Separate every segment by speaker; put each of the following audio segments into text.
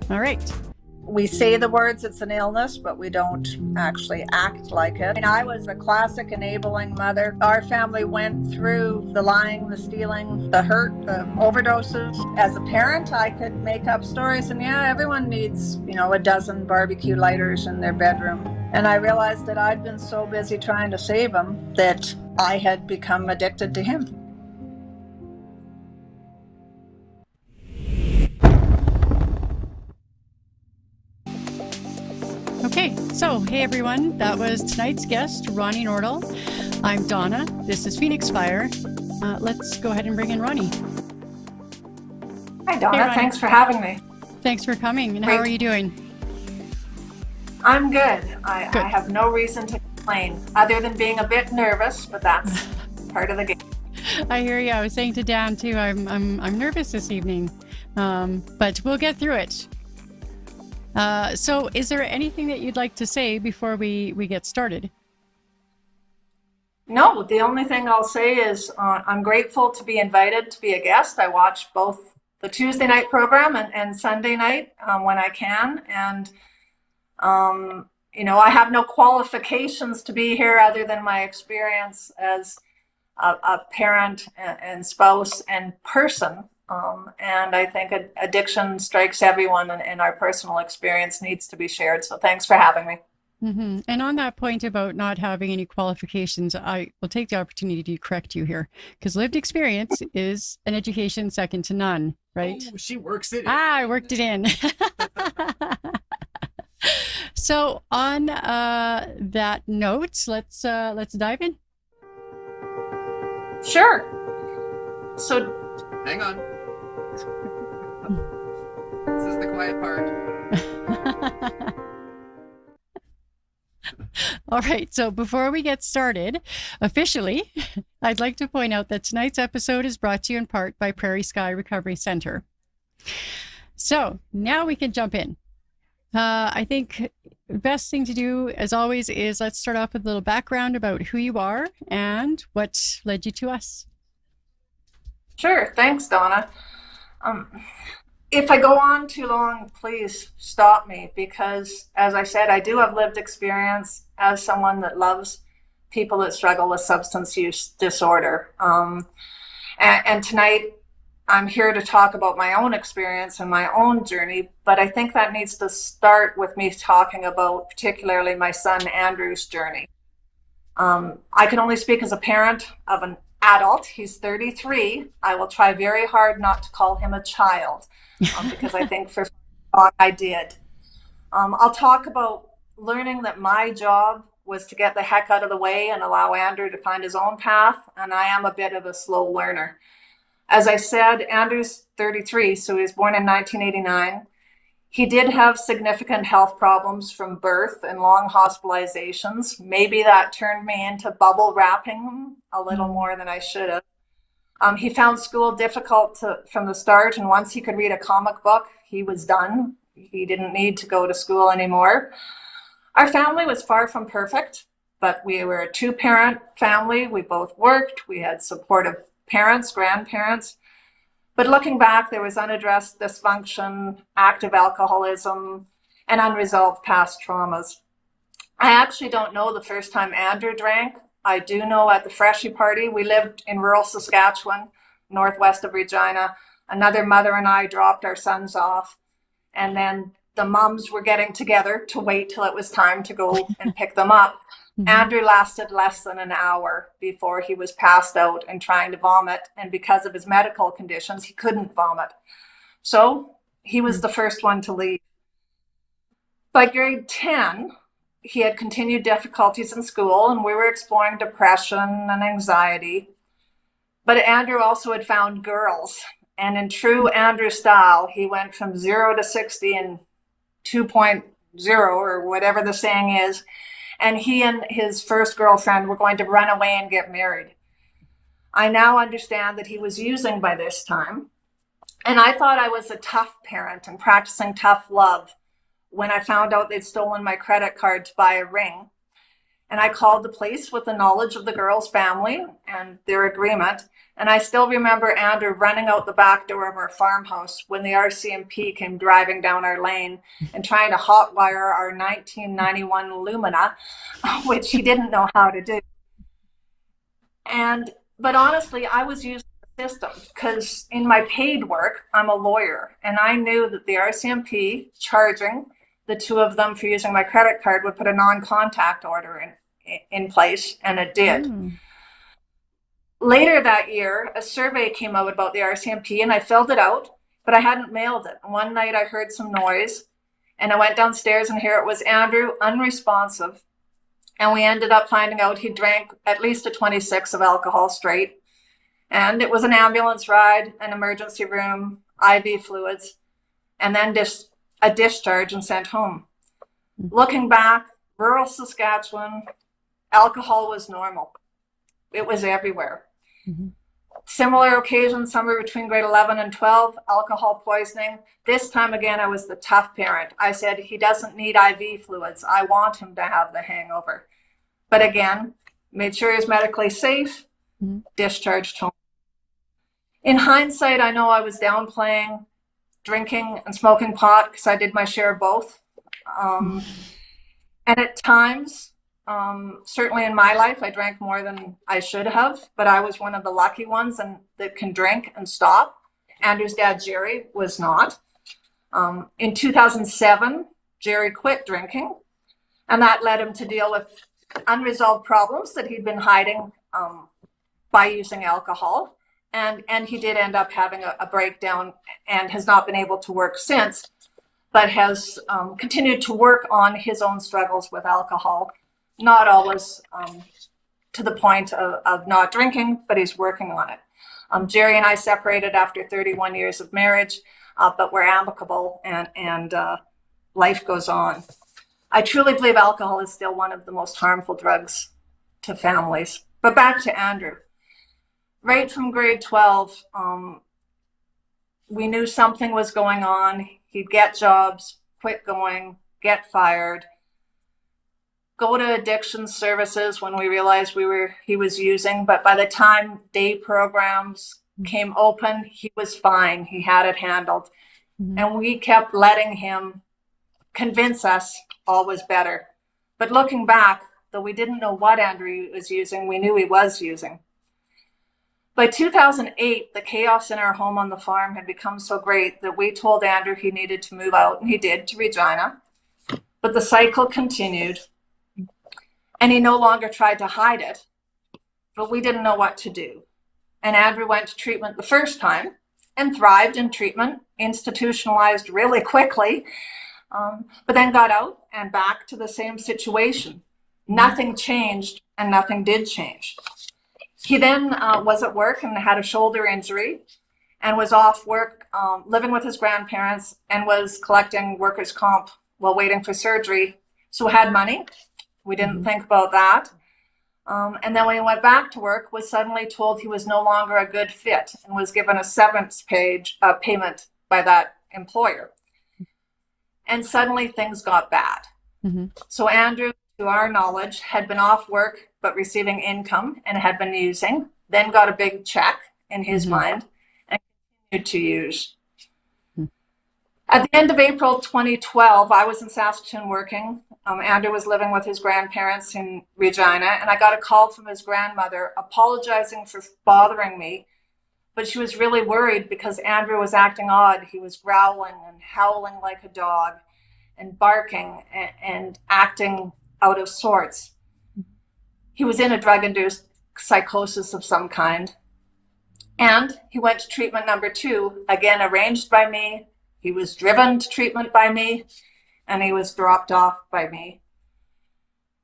Speaker 1: All right.
Speaker 2: We say the words it's an illness, but we don't actually act like it. I was a classic enabling mother. Our family went through the lying, the stealing, the hurt, the overdoses. As a parent, I could make up stories, and yeah, everyone needs, a dozen barbecue lighters in their bedroom. And I realized that I'd been so busy trying to save him that I had become addicted to him.
Speaker 1: Okay, so hey everyone, that was tonight's guest, Ronni Nordal. I'm Donna. This is Phoenix Fire. Let's go ahead and bring in Ronni.
Speaker 3: Hi, Donna. Hey, thanks for having me.
Speaker 1: Thanks for coming. And how are you doing?
Speaker 3: I'm good. I have no reason to complain other than being a bit nervous, but that's part of the game.
Speaker 1: I hear you. I was saying to Dan too, I'm nervous this evening, but we'll get through it. So is there anything that you'd like to say before we get started?
Speaker 3: No, the only thing I'll say is I'm grateful to be invited to be a guest. I watch both the Tuesday night program and Sunday night when I can. And, I have no qualifications to be here other than my experience as a parent and spouse and person. And I think addiction strikes everyone, and our personal experience needs to be shared. So thanks for having me.
Speaker 1: Mm-hmm. And on that point about not having any qualifications, I will take the opportunity to correct you here, because lived experience is an education second to none, right?
Speaker 4: Oh, she works it in.
Speaker 1: I worked it in. So on that note, let's dive in.
Speaker 3: Sure. So
Speaker 4: hang on. This is the quiet part.
Speaker 1: All right, so before we get started, officially, I'd like to point out that tonight's episode is brought to you in part by Prairie Sky Recovery Center. So now we can jump in. I think the best thing to do, as always, is let's start off with a little background about who you are and what led you to us.
Speaker 3: Sure, thanks, Donna. If I go on too long, please stop me, because as I said, I do have lived experience as someone that loves people that struggle with substance use disorder. And tonight I'm here to talk about my own experience and my own journey, but I think that needs to start with me talking about particularly my son Andrew's journey. I can only speak as a parent of an adult. He's 33. I will try very hard not to call him a child, because I think for long I did. I'll talk about learning that my job was to get the heck out of the way and allow Andrew to find his own path, and I am a bit of a slow learner. As I said, Andrew's 33, so he was born in 1989. He did have significant health problems from birth and long hospitalizations. Maybe that turned me into bubble wrapping him a little more than I should have. He found school difficult from the start, and once he could read a comic book, he was done. He didn't need to go to school anymore. Our family was far from perfect, but we were a two-parent family. We both worked. We had supportive parents, grandparents. But looking back, there was unaddressed dysfunction, active alcoholism, and unresolved past traumas. I actually don't know the first time Andrew drank. I do know at the Freshie party, we lived in rural Saskatchewan, northwest of Regina. Another mother and I dropped our sons off, and then the moms were getting together to wait till it was time to go and pick them up. Andrew lasted less than an hour before he was passed out and trying to vomit. And because of his medical conditions, he couldn't vomit. So he was the first one to leave. By grade 10, he had continued difficulties in school, and we were exploring depression and anxiety. But Andrew also had found girls. And in true Andrew style, he went from 0 to 60 in 2.0, or whatever the saying is. And he and his first girlfriend were going to run away and get married. I now understand that he was using by this time. And I thought I was a tough parent and practicing tough love when I found out they'd stolen my credit card to buy a ring. And I called the police with the knowledge of the girl's family and their agreement. And I still remember Andrew running out the back door of our farmhouse when the RCMP came driving down our lane and trying to hotwire our 1991 Lumina, which he didn't know how to do. But honestly, I was using the system because in my paid work, I'm a lawyer, and I knew that the RCMP charging the two of them for using my credit card would put a non-contact order in place, and it did. Later that year, a survey came out about the RCMP, and I filled it out, but I hadn't mailed it. One night I heard some noise, and I went downstairs, and here it was Andrew, unresponsive. And we ended up finding out he drank at least a 26 of alcohol straight. And it was an ambulance ride, an emergency room, IV fluids, and then a discharge and sent home. Looking back, rural Saskatchewan, alcohol was normal. It was everywhere. Similar occasions, somewhere between grade 11 and 12, alcohol poisoning. This time again, I was the tough parent. I said, he doesn't need IV fluids. I want him to have the hangover. But again, made sure he was medically safe, discharged home. In hindsight, I know I was downplaying drinking and smoking pot because I did my share of both. And at times, certainly in my life, I drank more than I should have, but I was one of the lucky ones that can drink and stop. Andrew's dad, Jerry, was not. In 2007, Jerry quit drinking, and that led him to deal with unresolved problems that he'd been hiding by using alcohol. And he did end up having a breakdown and has not been able to work since, but has continued to work on his own struggles with alcohol. Not always to the point of not drinking, but he's working on it. Jerry and I separated after 31 years of marriage, but we're amicable and life goes on. I truly believe alcohol is still one of the most harmful drugs to families. But back to Andrew. Right from grade 12, we knew something was going on. He'd get jobs, quit going, get fired, go to addiction services when we realized he was using. But by the time day programs came open, he was fine. He had it handled. And we kept letting him convince us all was better. But looking back, though we didn't know what Andrew was using, we knew he was using. By 2008, the chaos in our home on the farm had become so great that we told Andrew he needed to move out, and he did, to Regina. But the cycle continued, and he no longer tried to hide it, but we didn't know what to do. And Andrew went to treatment the first time and thrived in treatment, institutionalized really quickly, but then got out and back to the same situation. Nothing changed, and nothing did change. He then was at work and had a shoulder injury and was off work, living with his grandparents, and was collecting workers' comp while waiting for surgery. So had money. We didn't think about that. And then when he went back to work, was suddenly told he was no longer a good fit and was given a severance payment by that employer. And suddenly things got bad. So Andrew, to our knowledge, had been off work but receiving income and had been using, then got a big check in his mind and continued to use. At the end of April 2012, I was in Saskatoon working. Andrew was living with his grandparents in Regina, and I got a call from his grandmother apologizing for bothering me, but she was really worried because Andrew was acting odd. He was growling and howling like a dog and barking and acting out of sorts. He was in a drug-induced psychosis of some kind. And he went to treatment number 2, again arranged by me. He was driven to treatment by me, and he was dropped off by me.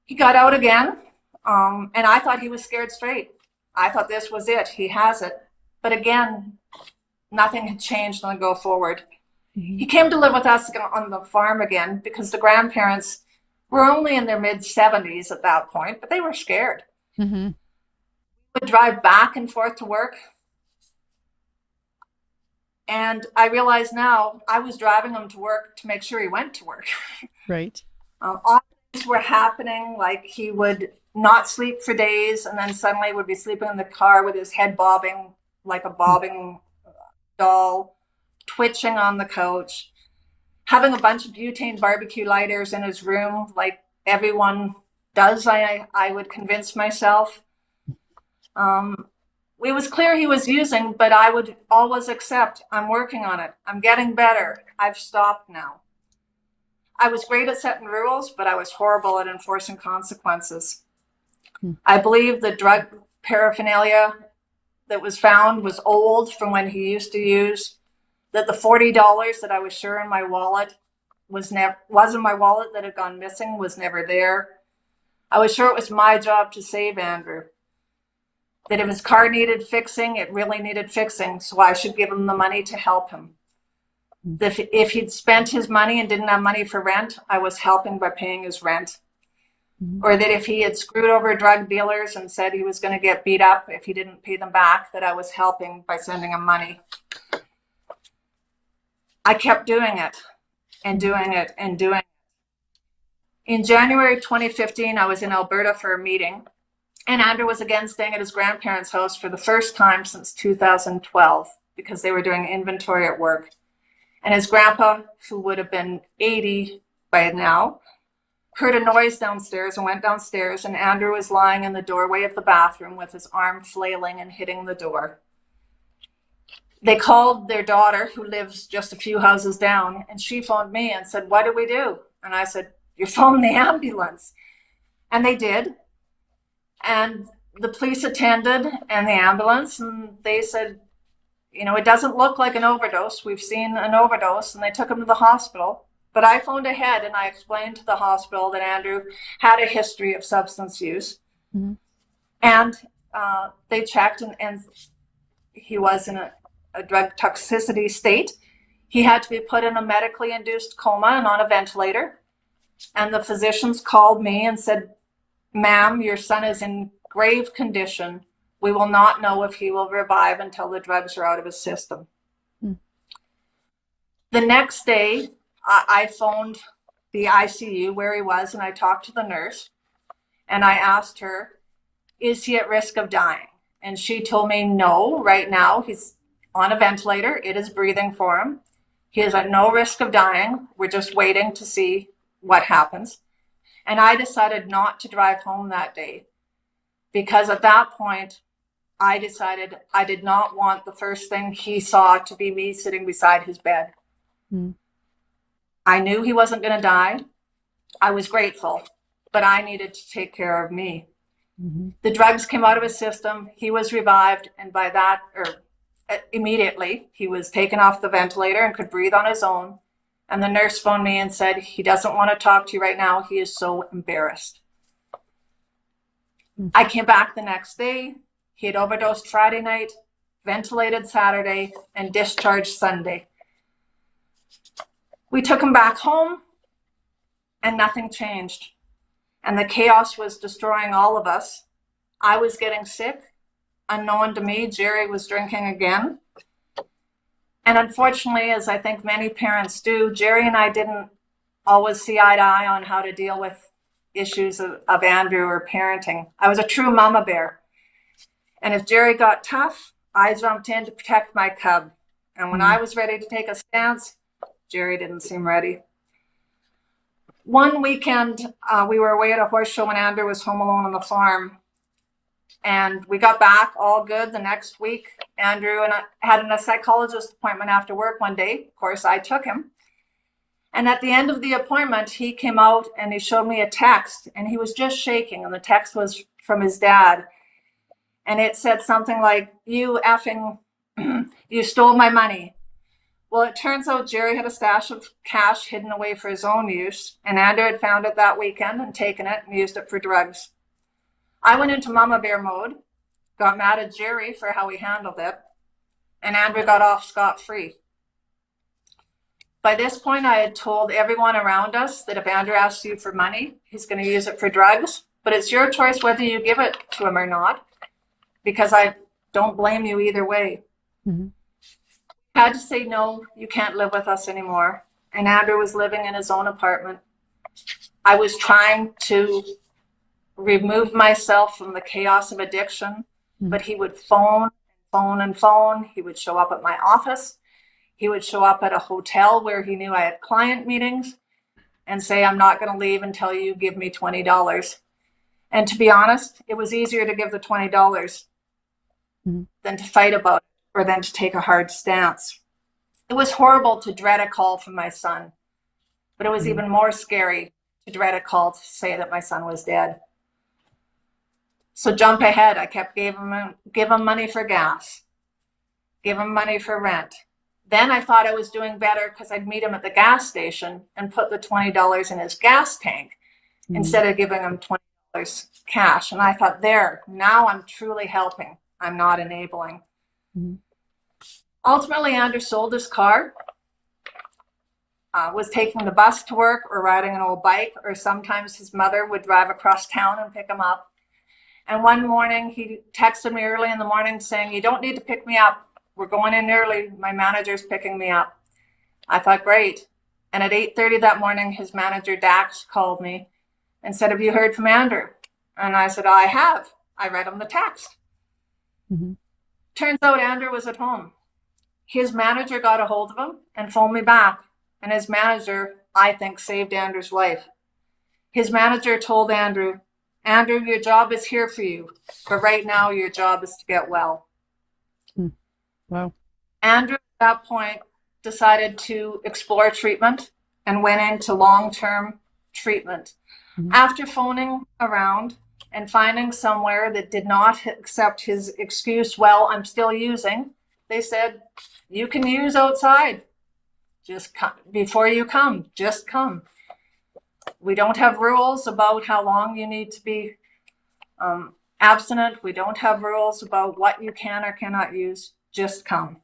Speaker 3: He got out again, and I thought he was scared straight. I thought this was it. He has it. But again, nothing had changed on the go forward. He came to live with us on the farm again because the grandparents were only in their mid-70s at that point, but they were scared. We would drive back and forth to work. And I realize now I was driving him to work to make sure he went to work.
Speaker 1: Right.
Speaker 3: All things were happening, like he would not sleep for days, and then suddenly would be sleeping in the car with his head bobbing like a bobbing doll, twitching on the couch, having a bunch of butane barbecue lighters in his room like everyone does, I would convince myself. It was clear he was using, but I would always accept, I'm working on it. I'm getting better. I've stopped now. I was great at setting rules, but I was horrible at enforcing consequences. I believe the drug paraphernalia that was found was old from when he used to use, that the $40 that I was sure in my wallet was in my wallet that had gone missing was never there. I was sure it was my job to save Andrew. That if his car needed fixing, it really needed fixing, so I should give him the money to help him. If he'd spent his money and didn't have money for rent, I was helping by paying his rent. Or that if he had screwed over drug dealers and said he was going to get beat up if he didn't pay them back, that I was helping by sending him money. I kept doing it and doing it and doing it. In January 2015, I was in Alberta for a meeting, and Andrew was again staying at his grandparents' house for the first time since 2012 because they were doing inventory at work. And his grandpa, who would have been 80 by now, heard a noise downstairs and went downstairs, and Andrew was lying in the doorway of the bathroom with his arm flailing and hitting the door. They called their daughter, who lives just a few houses down, and she phoned me and said, "What do we do?" And I said, "You phone the ambulance." And they did. And the police attended and the ambulance, and they said, it doesn't look like an overdose. We've seen an overdose, and they took him to the hospital. But I phoned ahead and I explained to the hospital that Andrew had a history of substance use. Mm-hmm. And they checked, and he was in a drug toxicity state. He had to be put in a medically induced coma and on a ventilator. And the physicians called me and said, "Ma'am, your son is in grave condition. We will not know if he will revive until the drugs are out of his system." The next day, I phoned the ICU where he was, and I talked to the nurse, and I asked her, "Is he at risk of dying?" And she told me, "No, right now he's on a ventilator. It is breathing for him. He is at no risk of dying. We're just waiting to see what happens." And I decided not to drive home that day because at that point, I decided I did not want the first thing he saw to be me sitting beside his bed. I knew he wasn't going to die. I was grateful, but I needed to take care of me. The drugs came out of his system. He was revived. And by that, immediately, he was taken off the ventilator and could breathe on his own. And the nurse phoned me and said, "He doesn't want to talk to you right now. He is so embarrassed." I came back the next day. He had overdosed Friday night, ventilated Saturday, and discharged Sunday. We took him back home, and nothing changed. And the chaos was destroying all of us. I was getting sick. Unknown to me, Jerry was drinking again. And unfortunately, as I think many parents do, Jerry and I didn't always see eye to eye on how to deal with issues of Andrew or parenting. I was a true mama bear. And if Jerry got tough, I jumped in to protect my cub. And when I was ready to take a stance, Jerry didn't seem ready. One weekend, we were away at a horse show when Andrew was home alone on the farm. And we got back all good the next week. Andrew and I had a psychologist appointment after work one day. Of course, I took him. And at the end of the appointment, he came out and he showed me a text, and he was just shaking. And the text was from his dad. And it said something like, "You effing, you stole my money." Well, it turns out Jerry had a stash of cash hidden away for his own use, and Andrew had found it that weekend and taken it and used it for drugs. I went into mama bear mode, got mad at Jerry for how he handled it, and Andrew got off scot-free. By this point, I had told everyone around us that if Andrew asks you for money, he's going to use it for drugs, but it's your choice whether you give it to him or not, because I don't blame you either way. I had to say, "No, you can't live with us anymore." And Andrew was living in his own apartment. I was trying to remove myself from the chaos of addiction, but he would phone, phone, and phone. He would show up at my office. He would show up at a hotel where he knew I had client meetings and say, I'm not going to leave until you give me $20. And to be honest, it was easier to give the $20 than to fight about it or than to take a hard stance. It was horrible to dread a call from my son, but it was even more scary to dread a call to say that my son was dead. So jump ahead. I kept give him money for gas, give him money for rent. Then I thought I was doing better because I'd meet him at the gas station and put the $20 in his gas tank instead of giving him $20 cash. And I thought, there, now I'm truly helping. I'm not enabling. Ultimately, Andrew sold his car, was taking the bus to work or riding an old bike, or sometimes his mother would drive across town and pick him up. And one morning he texted me early in the morning saying, you don't need to pick me up. We're going in early. My manager's picking me up. I thought, great. And at 8:30 that morning, his manager, Dax, called me and said, have you heard from Andrew? And I said, I have. I read him the text. Turns out Andrew was at home. His manager got a hold of him and phoned me back. And his manager, I think, saved Andrew's life. His manager told Andrew, Andrew, your job is here for you, but right now your job is to get well.
Speaker 1: Wow.
Speaker 3: Andrew, at that point, decided to explore treatment and went into long-term treatment. After phoning around and finding somewhere that did not accept his excuse, well, I'm still using, they said, you can use outside. Just come before you come, just come. We don't have rules about how long you need to be abstinent. We don't have rules about what you can or cannot use. Just come.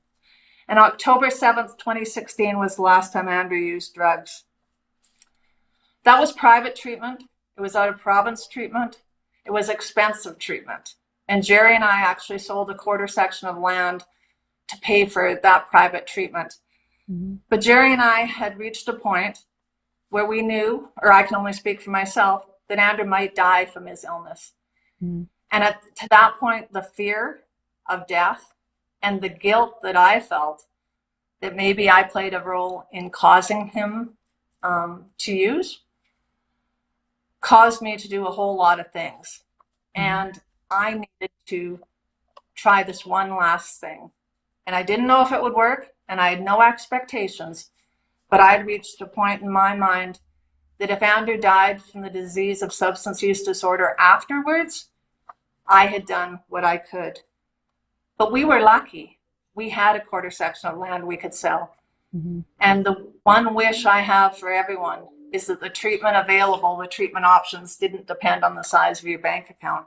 Speaker 3: And October 7th, 2016 was the last time Andrew used drugs. That was private treatment. It was out of province treatment. It was expensive treatment. And Jerry and I actually sold a quarter section of land to pay for that private treatment. But Jerry and I had reached a point where we knew, or I can only speak for myself, that Andrew might die from his illness. And to that point, the fear of death and the guilt that I felt that maybe I played a role in causing him to use caused me to do a whole lot of things. And I needed to try this one last thing. And I didn't know if it would work, and I had no expectations, but I'd reached a point in my mind that if Andrew died from the disease of substance use disorder afterwards, I had done what I could. But we were lucky. We had a quarter section of land we could sell. And the one wish I have for everyone is that the treatment available, the treatment options, didn't depend on the size of your bank account.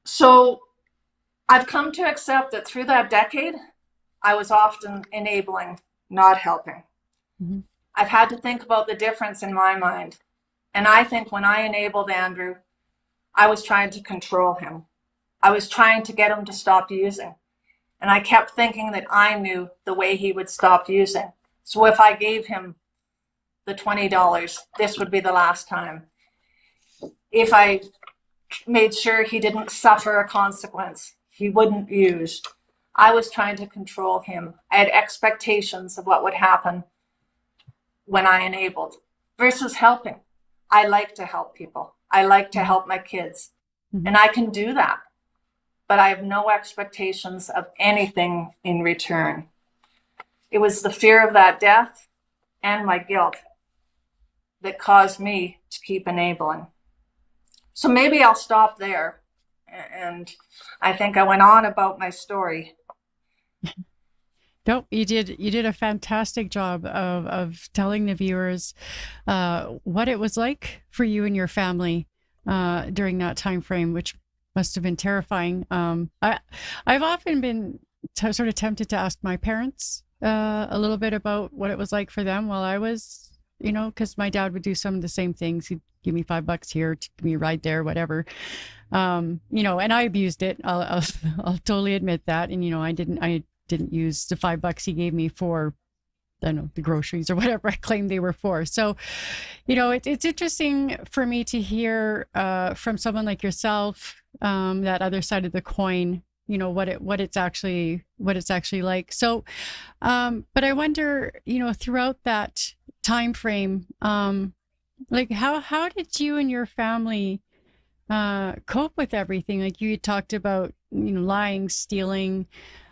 Speaker 3: So I've come to accept that through that decade, I was often enabling, not helping. I've had to think about the difference in my mind. And I think when I enabled Andrew, I was trying to control him. I was trying to get him to stop using. And I kept thinking that I knew the way he would stop using. So if I gave him the $20, this would be the last time. If I made sure he didn't suffer a consequence, he wouldn't use. I was trying to control him. I had expectations of what would happen when I enabled versus helping. I like to help people. I like to help my kids. And I can do that. But I have no expectations of anything in return. It was the fear of that death and my guilt that caused me to keep enabling. So maybe I'll stop there. And I think I went on about my story.
Speaker 1: No, you did a fantastic job of telling the viewers what it was like for you and your family during that time frame, which must have been terrifying. I've often been sort of tempted to ask my parents a little bit about what it was like for them while I was, because my dad would do some of the same things. He'd give me $5 here, give me a ride there, whatever. And I abused it. I'll totally admit that. And I didn't use the $5 he gave me for I don't know, the groceries or whatever I claimed they were for. So, it's interesting for me to hear from someone like yourself, that other side of the coin, what it's actually like. So, but I wonder, throughout that time frame, like how did you and your family cope with everything? Like you talked about, lying, stealing.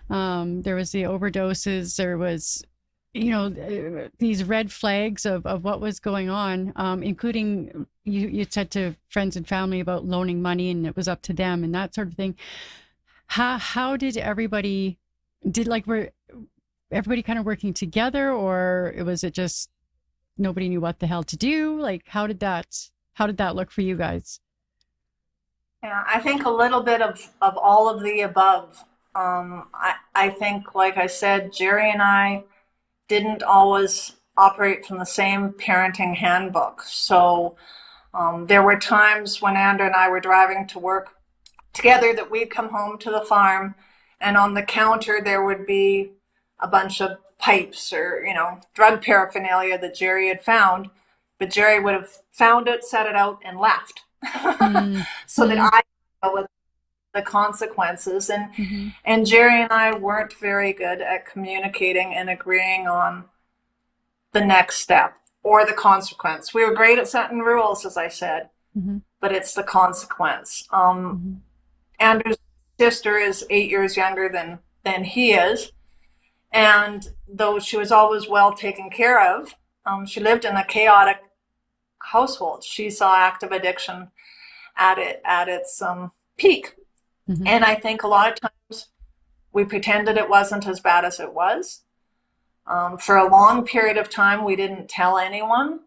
Speaker 1: There was the overdoses. There was, these red flags of what was going on, including you said to friends and family about loaning money and it was up to them and that sort of thing. How did were everybody kind of working together, or was it just nobody knew what the hell to do? Like how did that look for you guys?
Speaker 3: Yeah, I think a little bit of all of the above. I think, like I said, Jerry and I didn't always operate from the same parenting handbook. So there were times when Andrew and I were driving to work together that we'd come home to the farm, and on the counter there would be a bunch of pipes or, drug paraphernalia that Jerry had found, but Jerry would have found it, set it out, and left.
Speaker 1: Mm,
Speaker 3: So that I know what the consequences. And Jerry and I weren't very good at communicating and agreeing on the next step or the consequence. We were great at setting rules, as I said, but it's the consequence. Andrew's sister is 8 years younger than he is, and though she was always well taken care of, she lived in a chaotic household. She saw active addiction at its peak. And I think a lot of times we pretended it wasn't as bad as it was. For a long period of time, we didn't tell anyone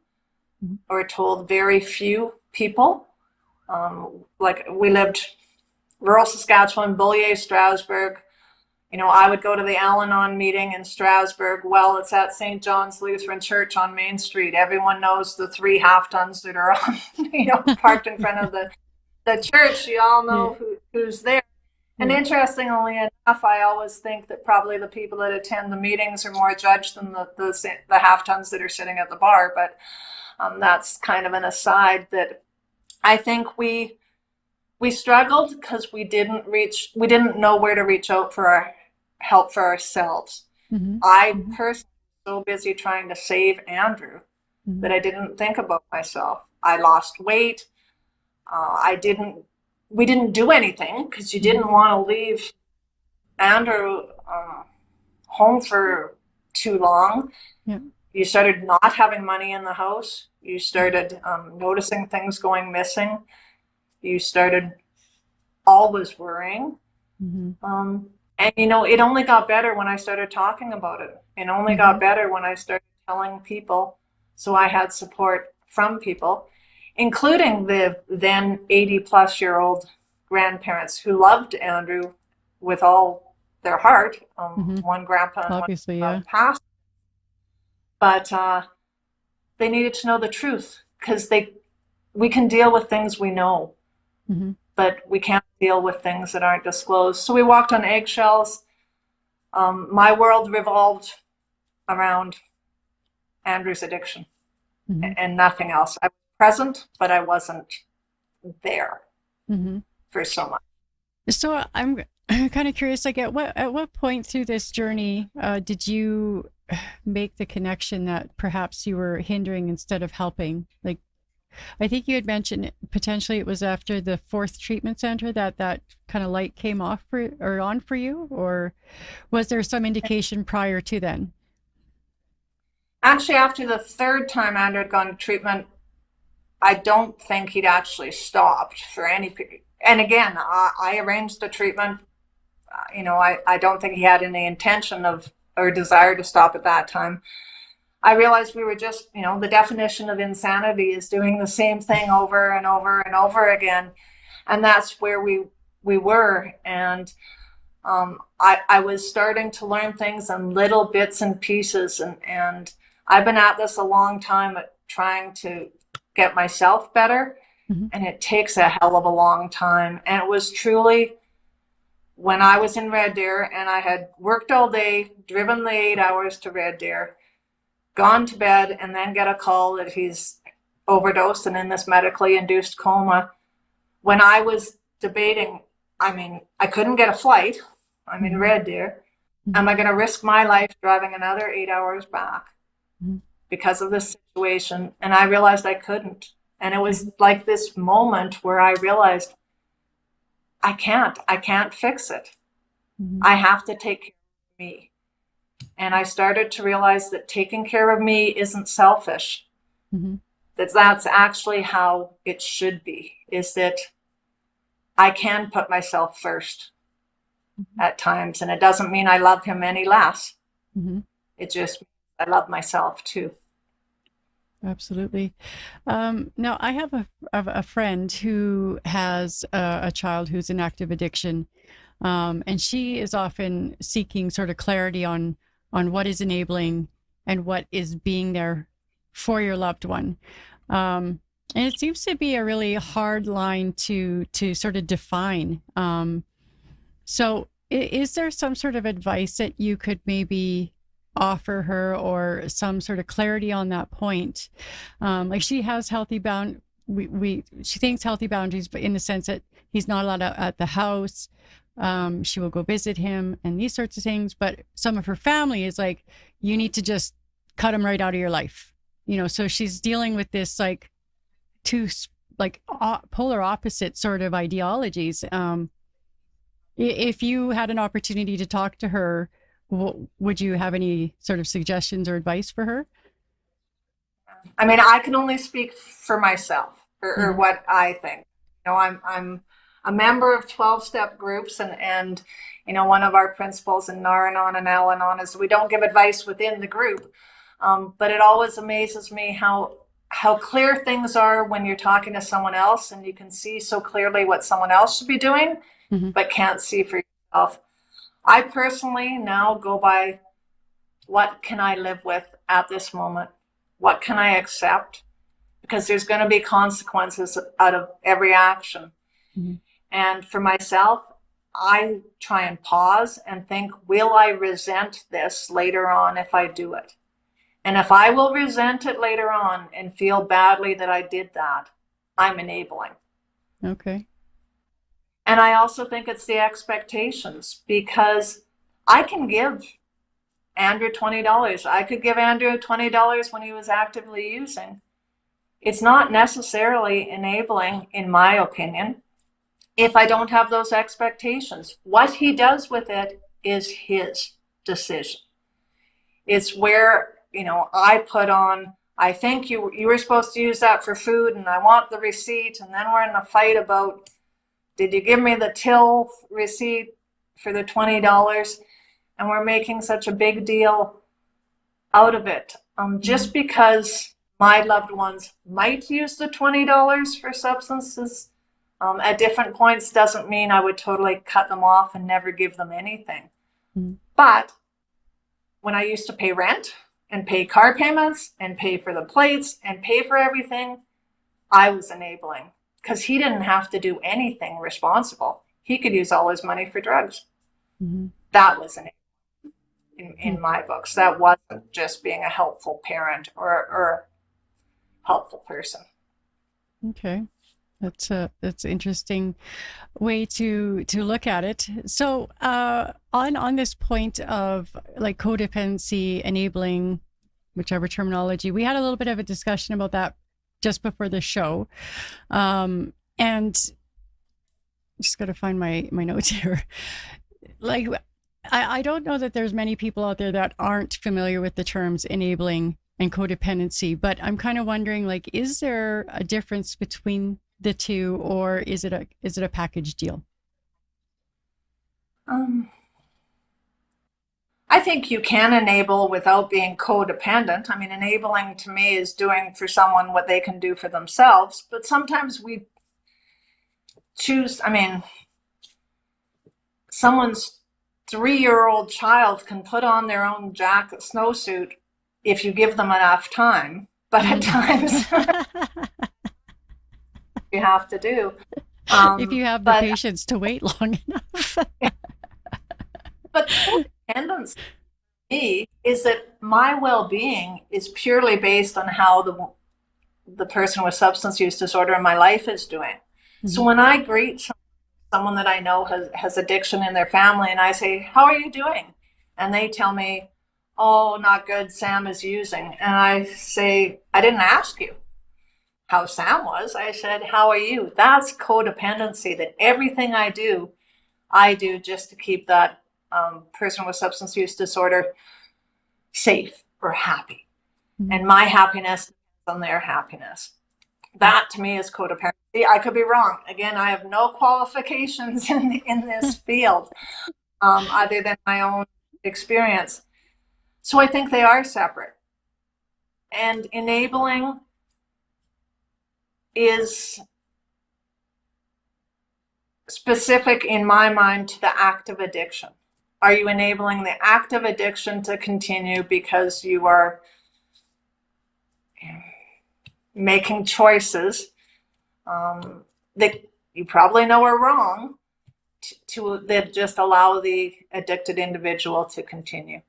Speaker 3: or told very few people. Like we lived rural Saskatchewan, Bullier, Strasbourg. I would go to the Al-Anon meeting in Strasbourg. Well, it's at St. John's Lutheran Church on Main Street. Everyone knows the 3 half tons that are on, parked in front of the church. You all know who's there. And interestingly enough, I always think that probably the people that attend the meetings are more judged than the half tons that are sitting at the bar. But that's kind of an aside. That I think we struggled because we didn't know where to reach out for our help for ourselves. I personally was so busy trying to save Andrew that I didn't think about myself. I lost weight. We didn't do anything because you didn't want to leave Andrew home for too long.
Speaker 1: Yeah.
Speaker 3: You started not having money in the house. You started noticing things going missing. You started always worrying. And, it only got better when I started talking about it. It only got better when I started telling people. So I had support from people, including the then 80-plus-year-old grandparents who loved Andrew with all their heart. One grandpa and
Speaker 1: obviously,
Speaker 3: one passed. But they needed to know the truth because we can deal with things we know, but we can't deal with things that aren't disclosed. So we walked on eggshells. My world revolved around Andrew's addiction and nothing else. I was present, but I wasn't there for so much.
Speaker 1: So I'm kind of curious, like at what point through this journey did you make the connection that perhaps you were hindering instead of helping? Like, I think you had mentioned potentially it was after the 4th treatment center that kind of light came on for you, or was there some indication prior to then?
Speaker 3: Actually, after the 3rd time Andrew had gone to treatment, I don't think he'd actually stopped for any period. And again, I arranged the treatment. I don't think he had any intention of or desire to stop at that time. I realized we were just, the definition of insanity is doing the same thing over and over and over again. And that's where we were. And I was starting to learn things in little bits and pieces. And I've been at this a long time at trying to get myself better. And it takes a hell of a long time. And it was truly when I was in Red Deer and I had worked all day, driven the 8 hours to Red Deer, gone to bed, and then get a call that he's overdosed and in this medically induced coma. When I was debating, I couldn't get a flight. I'm in Red Deer. Am I going to risk my life driving another 8 hours back because of this situation? And I realized I couldn't. And it was like this moment where I realized I can't fix it. I have to take care of me. And I started to realize that taking care of me isn't selfish. That's actually how it should be, is that I can put myself first at times. And it doesn't mean I love him any less. It just means I love myself too.
Speaker 1: Absolutely. Now, I have a friend who has a child who's in active addiction, and she is often seeking sort of clarity on what is enabling and what is being there for your loved one. And it seems to be a really hard line to sort of define. So is there some sort of advice that you could maybe offer her, or some sort of clarity on that point? Like, she has healthy she thinks healthy boundaries, but in the sense that he's not allowed out at the house. She will go visit him and these sorts of things. But some of her family is like, you need to just cut him right out of your life. So she's dealing with this like two polar opposite sort of ideologies. If you had an opportunity to talk to her, would you have any sort of suggestions or advice for her?
Speaker 3: I can only speak for myself, or what I think. I'm a member of 12-step groups, and one of our principles in Nordal and Al-Anon is we don't give advice within the group. But it always amazes me how clear things are when you're talking to someone else, and you can see so clearly what someone else should be doing, but can't see for yourself. I personally now go by, what can I live with at this moment? What can I accept? Because there's going to be consequences out of every action. And for myself, I try and pause and think, will I resent this later on if I do it? And if I will resent it later on and feel badly that I did that, I'm enabling.
Speaker 1: Okay.
Speaker 3: And I also think it's the expectations, because I can give Andrew $20. I could give Andrew $20 when he was actively using. It's not necessarily enabling, in my opinion, if I don't have those expectations. What he does with it is his decision. It's where, I put on, I think you were supposed to use that for food, and I want the receipt, and then we're in a fight about, did you give me the till receipt for the $20? And we're making such a big deal out of it. Just because my loved ones might use the $20 for substances at different points doesn't mean I would totally cut them off and never give them anything. But when I used to pay rent and pay car payments and pay for the plates and pay for everything, I was enabling, because he didn't have to do anything responsible. He could use all his money for drugs. That was enabling in my books. That wasn't just being a helpful parent or helpful person.
Speaker 1: Okay. That's an interesting way to look at it. So on this point of like codependency, enabling, whichever terminology, we had a little bit of a discussion about that just before the show. And just got to find my notes here. Like, I don't know that there's many people out there that aren't familiar with the terms enabling and codependency, but I'm kind of wondering, like, is there a difference between the two, or is it a package deal?
Speaker 3: I think you can enable without being codependent. Enabling to me is doing for someone what they can do for themselves, but sometimes we choose, someone's 3-year-old child can put on their own jacket, snowsuit, if you give them enough time, but at times you have to do.
Speaker 1: If you have the patience to wait long enough.
Speaker 3: But codependence me is that my well-being is purely based on how the person with substance use disorder in my life is doing. So when I greet someone that I know has addiction in their family and I say, how are you doing? And they tell me, oh, not good, Sam is using. And I say, I didn't ask you how Sam was. I said, how are you? That's codependency, that everything I do just to keep that person with substance use disorder safe or happy. And my happiness depends on their happiness. That to me is codependency. I could be wrong. Again, I have no qualifications in this field other than my own experience. So I think they are separate. And enabling is specific in my mind to the act of addiction. Are you enabling the act of addiction to continue because you are making choices that you probably know are wrong that just allow the addicted individual to continue?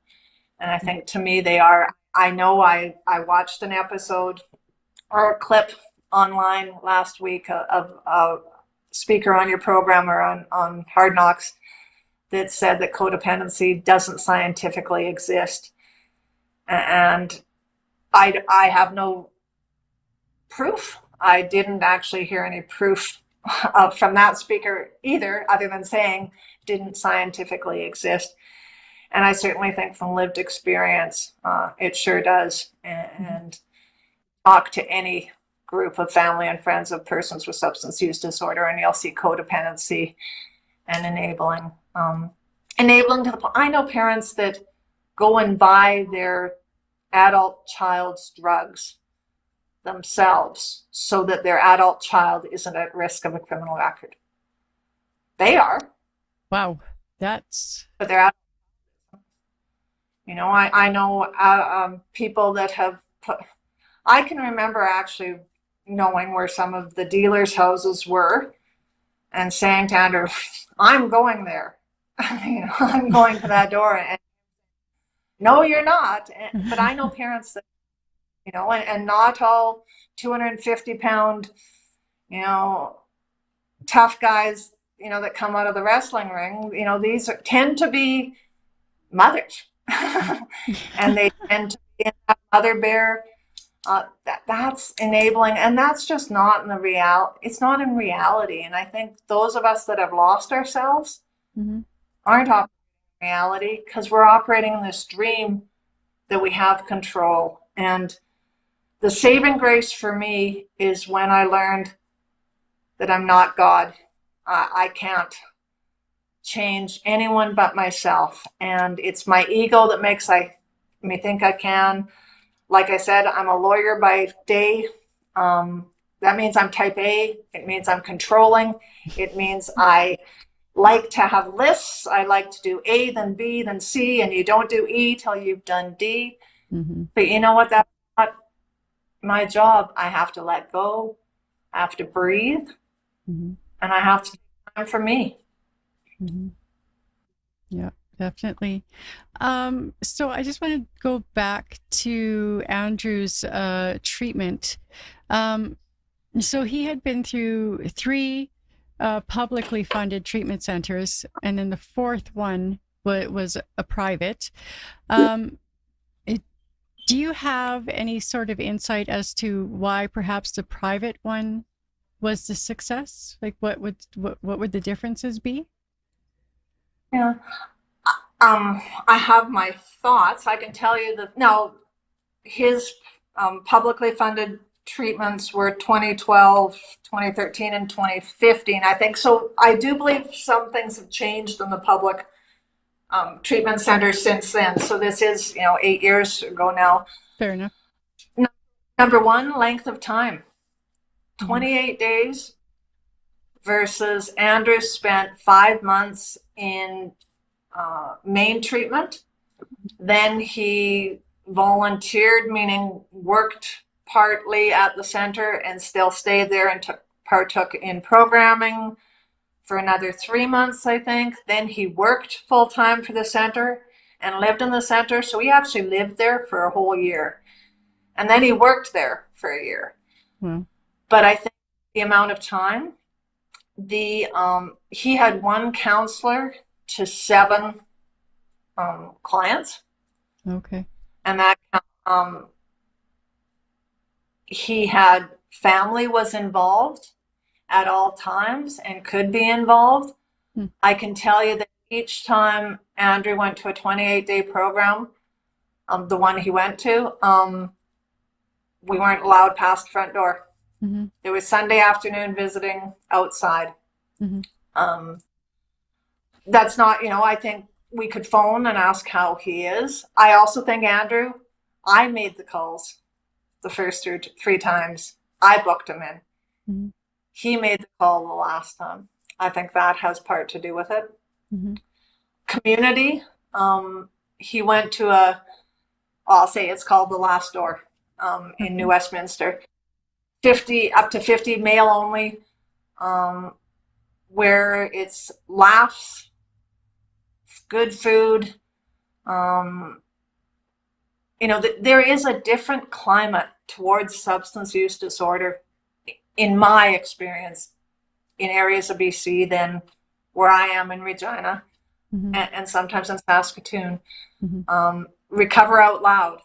Speaker 3: And I think to me they are. I know I watched an episode or a clip online last week of a speaker on your program or on Hard Knocks that said that codependency doesn't scientifically exist. And I have no proof. I didn't actually hear any proof from that speaker either, other than saying didn't scientifically exist. And I certainly think from lived experience, it sure does. And talk to any group of family and friends of persons with substance use disorder, and you'll see codependency and enabling. Enabling to the point, I know parents that go and buy their adult child's drugs themselves so that their adult child isn't at risk of a criminal record. They are.
Speaker 1: Wow, that's.
Speaker 3: But they're adult. You know, I know people that have put. I can remember actually knowing where some of the dealers' houses were and saying to Andrew, I'm going there. You know, I'm going to that door. And no, you're not. But I know parents that, you know, and not all 250-pound, you know, tough guys, you know, that come out of the wrestling ring. You know, these tend to be mothers. And they tend to be in that mother bear. That's enabling, and that's just not in the it's not in reality. And I think those of us that have lost ourselves aren't operating in reality because we're operating in this dream that we have control. And the saving grace for me is when I learned that I'm not God. I can't change anyone but myself. And it's my ego that makes me think I can. Like I said, I'm a lawyer by day. That means I'm type A. It means I'm controlling. It means I like to have lists. I like to do A, then B, then C, and you don't do E till you've done D. But you know what? That's not my job. I have to let go. I have to breathe. And I have to take time for me.
Speaker 1: Yeah, definitely. So I just want to go back to Andrew's treatment. So he had been through 3 publicly funded treatment centers, and then the 4th one was a private. Do you have any sort of insight as to why perhaps the private one was the success? Like what would the differences be?
Speaker 3: Yeah. I have my thoughts. I can tell you that now his publicly funded treatments were 2012, 2013, and 2015, I think. So I do believe some things have changed in the public treatment centers since then. So this is, 8 years ago now.
Speaker 1: Fair enough.
Speaker 3: Number one, length of time. 28 days versus Andrew spent 5 months in main treatment. Then he volunteered, meaning worked partly at the center and still stayed there and partook in programming for another 3 months, I think. Then he worked full time for the center and lived in the center. So he actually lived there for a whole year. And then he worked there for a year.
Speaker 1: Wow.
Speaker 3: But I think the amount of time, he had one counselor to 7 clients.
Speaker 1: Okay.
Speaker 3: And that he had family was involved at all times and could be involved. I can tell you that each time Andrew went to a 28-day program, the one he went to, we weren't allowed past the front door.
Speaker 1: Mm-hmm.
Speaker 3: There was Sunday afternoon visiting outside.
Speaker 1: Mm-hmm.
Speaker 3: That's not, I think we could phone and ask how he is. I also think, Andrew, I made the calls the first 3 times. I booked him in.
Speaker 1: Mm-hmm.
Speaker 3: He made the call the last time. I think that has part to do with it.
Speaker 1: Mm-hmm.
Speaker 3: Community. He went to I'll say it's called The Last Door in New Westminster. Up to 50 male only, where it's laughs, good food. There is a different climate towards substance use disorder, in my experience, in areas of BC than where I am in Regina,
Speaker 1: mm-hmm.
Speaker 3: and sometimes in Saskatoon.
Speaker 1: Mm-hmm.
Speaker 3: Recover Out Loud.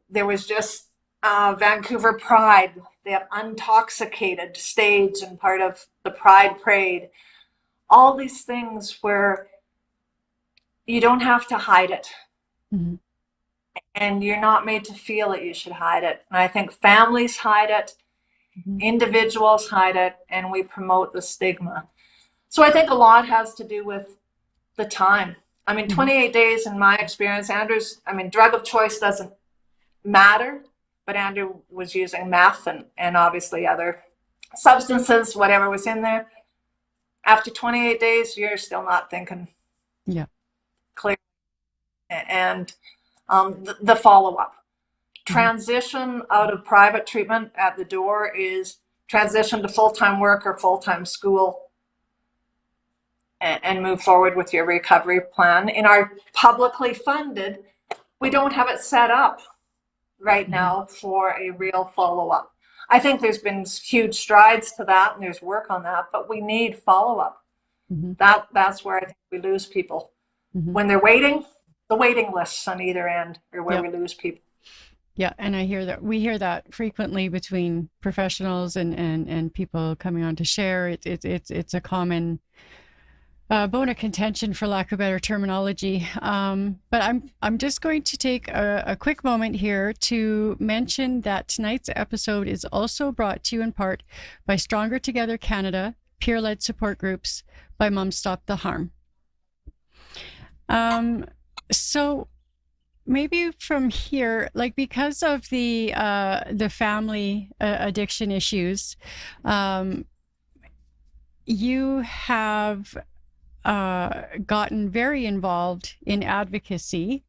Speaker 3: There was just Vancouver Pride. They have Untoxicated stage and part of the Pride Parade. All these things where you don't have to hide it.
Speaker 1: Mm-hmm.
Speaker 3: And you're not made to feel that you should hide it. And I think families hide it,
Speaker 1: mm-hmm.
Speaker 3: individuals hide it, and we promote the stigma. So I think a lot has to do with the time. 28 days in my experience, drug of choice doesn't matter, but Andrew was using meth and obviously other substances, whatever was in there. After 28 days, you're still not thinking clear. And the follow-up. Transition out of private treatment at the door is transition to full-time work or full-time school and move forward with your recovery plan. In our publicly funded, we don't have it set up right now for a real follow-up. I think there's been huge strides to that and there's work on that, but we need follow-up.
Speaker 1: Mm-hmm.
Speaker 3: That's where I think we lose people.
Speaker 1: Mm-hmm.
Speaker 3: When they're waiting, the waiting lists on either end are where we lose people.
Speaker 1: Yeah, and I hear that. We hear that frequently between professionals and people coming on to share. It's a common bone of contention, for lack of better terminology. But I'm just going to take a quick moment here to mention that tonight's episode is also brought to you in part by Stronger Together Canada, peer-led support groups, by Mom Stop the Harm. So maybe from here, like because of the family addiction issues, you have gotten very involved in advocacy,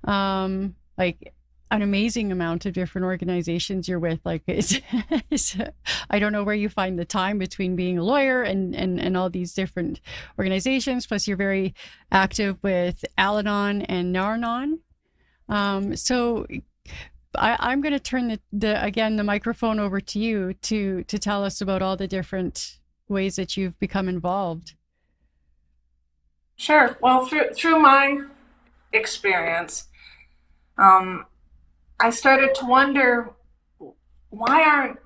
Speaker 1: like an amazing amount of different organizations you're with. Like it's I don't know where you find the time between being a lawyer and all these different organizations. Plus you're very active with Al-Anon and Nar-Anon. So I'm going to turn the microphone over to you to tell us about all the different ways that you've become involved.
Speaker 3: Sure. Well, through my experience, I started to wonder, why aren't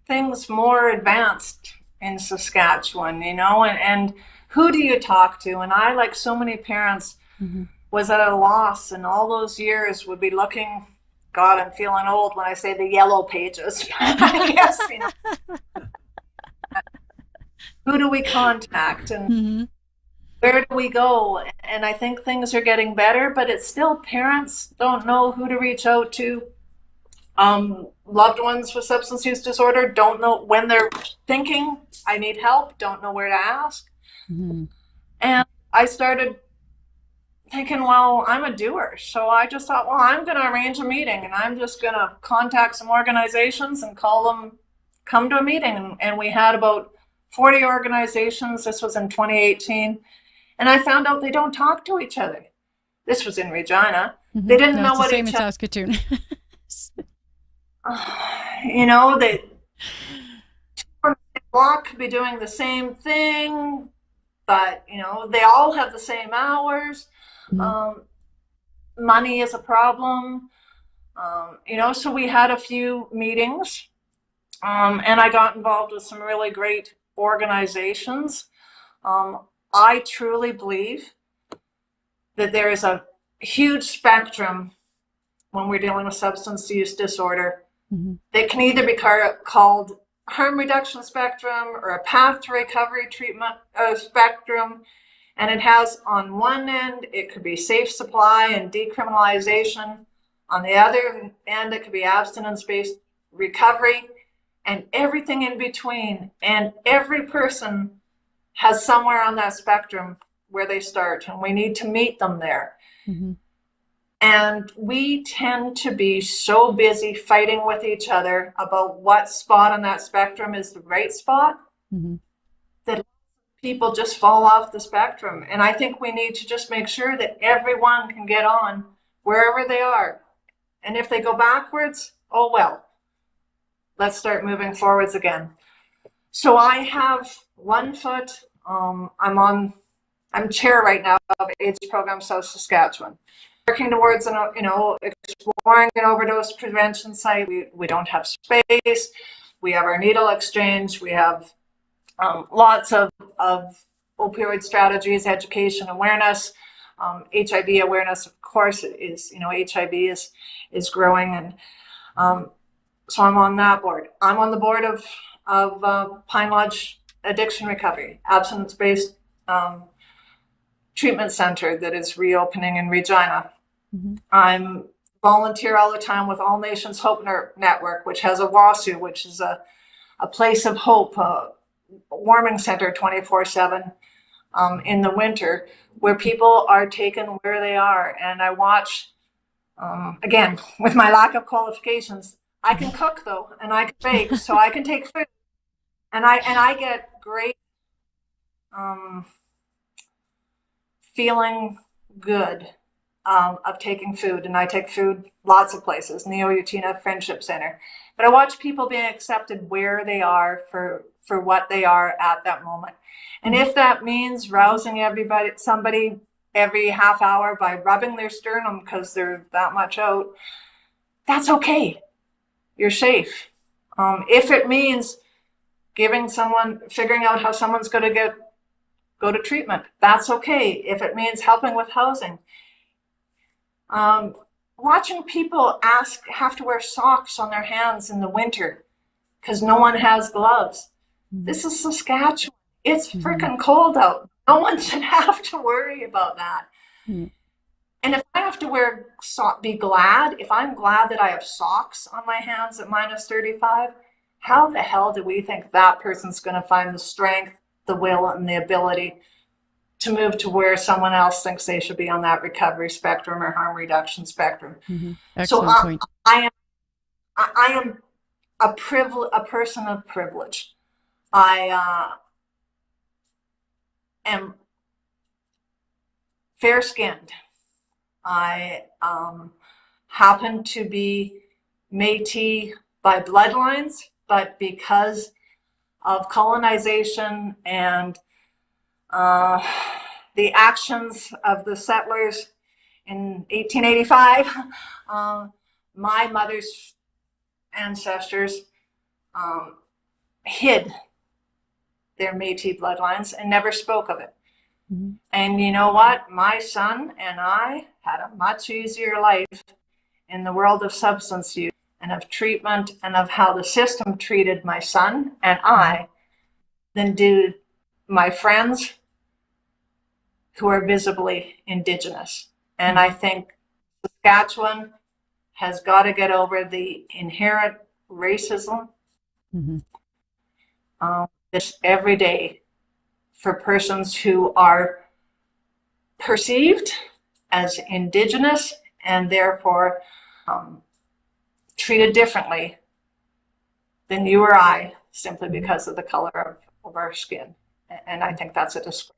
Speaker 3: things more advanced in Saskatchewan, and who do you talk to? And I, like so many parents, was at a loss, and all those years would be looking, God, I'm feeling old when I say the yellow pages. I guess, who do we contact and where do we go? And I think things are getting better, but it's still, parents don't know who to reach out to. Loved ones with substance use disorder don't know when they're thinking, I need help, don't know where to ask. And I started thinking, well, I'm a doer. So I just thought, well, I'm going to arrange a meeting and I'm just going to contact some organizations and call them, come to a meeting. And we had about 40 organizations. This was in 2018. And I found out they don't talk to each other. This was in Regina. They didn't know
Speaker 1: it's
Speaker 3: what
Speaker 1: the same
Speaker 3: each
Speaker 1: in
Speaker 3: other.
Speaker 1: Saskatoon.
Speaker 3: They block could be doing the same thing, but they all have the same hours. Money is a problem. So we had a few meetings, and I got involved with some really great organizations. I truly believe that there is a huge spectrum when we're dealing with substance use disorder. They can either be called harm reduction spectrum or a path to recovery treatment spectrum. And it has, on one end, it could be safe supply and decriminalization. On the other end, it could be abstinence-based recovery, and everything in between. And every person has somewhere on that spectrum where they start, and we need to meet them there. And we tend to be so busy fighting with each other about what spot on that spectrum is the right spot that people just fall off the spectrum. And I think we need to just make sure that everyone can get on wherever they are. And if they go backwards, oh well, let's start moving forwards again. So I have one foot, I'm chair right now of AIDS Program South Saskatchewan, working towards exploring an overdose prevention site. We don't have space. We have our needle exchange. We have lots of opioid strategies, education, awareness, HIV awareness. Of course, is HIV is growing, and so I'm on that board. I'm on the board of Pine Lodge Addiction Recovery, abstinence-based treatment center that is reopening in Regina. I'm volunteer all the time with All Nations Hope Network, which has a WASU, which is a place of hope, a warming center 24/7 in the winter, where people are taken where they are. And I watch, again, with my lack of qualifications, I can cook though, and I can bake, so I can take food, and I get great feeling good of taking food. And I take food lots of places, Neo Utina Friendship Center. But I watch people being accepted where they are for what they are at that moment. And if that means rousing somebody every half hour by rubbing their sternum because they're that much out, that's okay. You're safe. If it means figuring out how someone's going to go to treatment, that's okay. If it means helping with housing. Watching people have to wear socks on their hands in the winter because no one has gloves. This is Saskatchewan. It's freaking cold out. No one should have to worry about that. And if I have to if I'm glad that I have socks on my hands at -35, how the hell do we think that person's going to find the strength, the will, and the ability to move to where someone else thinks they should be on that recovery spectrum or harm reduction spectrum?
Speaker 1: Excellent point.
Speaker 3: I am a person of privilege. I am fair-skinned. I happen to be Métis by bloodlines, but because of colonization and the actions of the settlers in 1885, my mother's ancestors hid their Métis bloodlines and never spoke of it. And you know what? My son and I had a much easier life in the world of substance use and of treatment and of how the system treated my son and I than do my friends who are visibly Indigenous. And I think Saskatchewan has got to get over the inherent racism this every day for persons who are perceived as Indigenous and therefore treated differently than you or I simply because of the color of our skin. And I think that's a disgrace.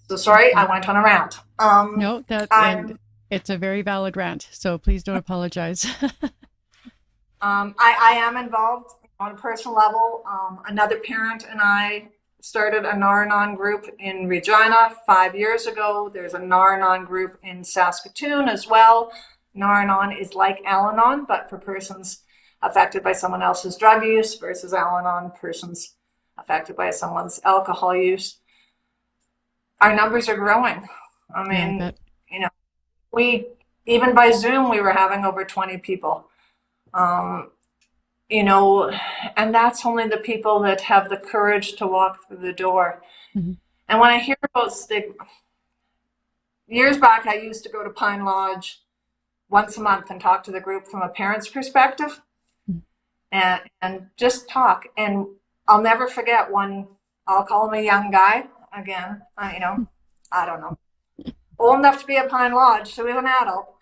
Speaker 3: So sorry, I went on a rant.
Speaker 1: No, and
Speaker 3: I'm
Speaker 1: it's a very valid rant, so please don't apologize.
Speaker 3: I am involved on a personal level. Another parent and I started a Naranon group in Regina 5 years ago. There's a Naranon group in Saskatoon as well. Naranon is like Al-Anon, but for persons affected by someone else's drug use versus Al-Anon persons affected by someone's alcohol use. Our numbers are growing. I mean,
Speaker 1: Yeah,
Speaker 3: you know, we, even by Zoom, we were having over 20 people. You know, and that's only the people that have the courage to walk through the door.
Speaker 1: mm-hmm.
Speaker 3: And when I hear about stigma, years back, I used to go to Pine Lodge once a month and talk to the group from a parent's perspective and just talk. And I'll never forget one, I'll call him a young guy again, you know, I don't know, old enough to be at Pine Lodge, so he was an adult,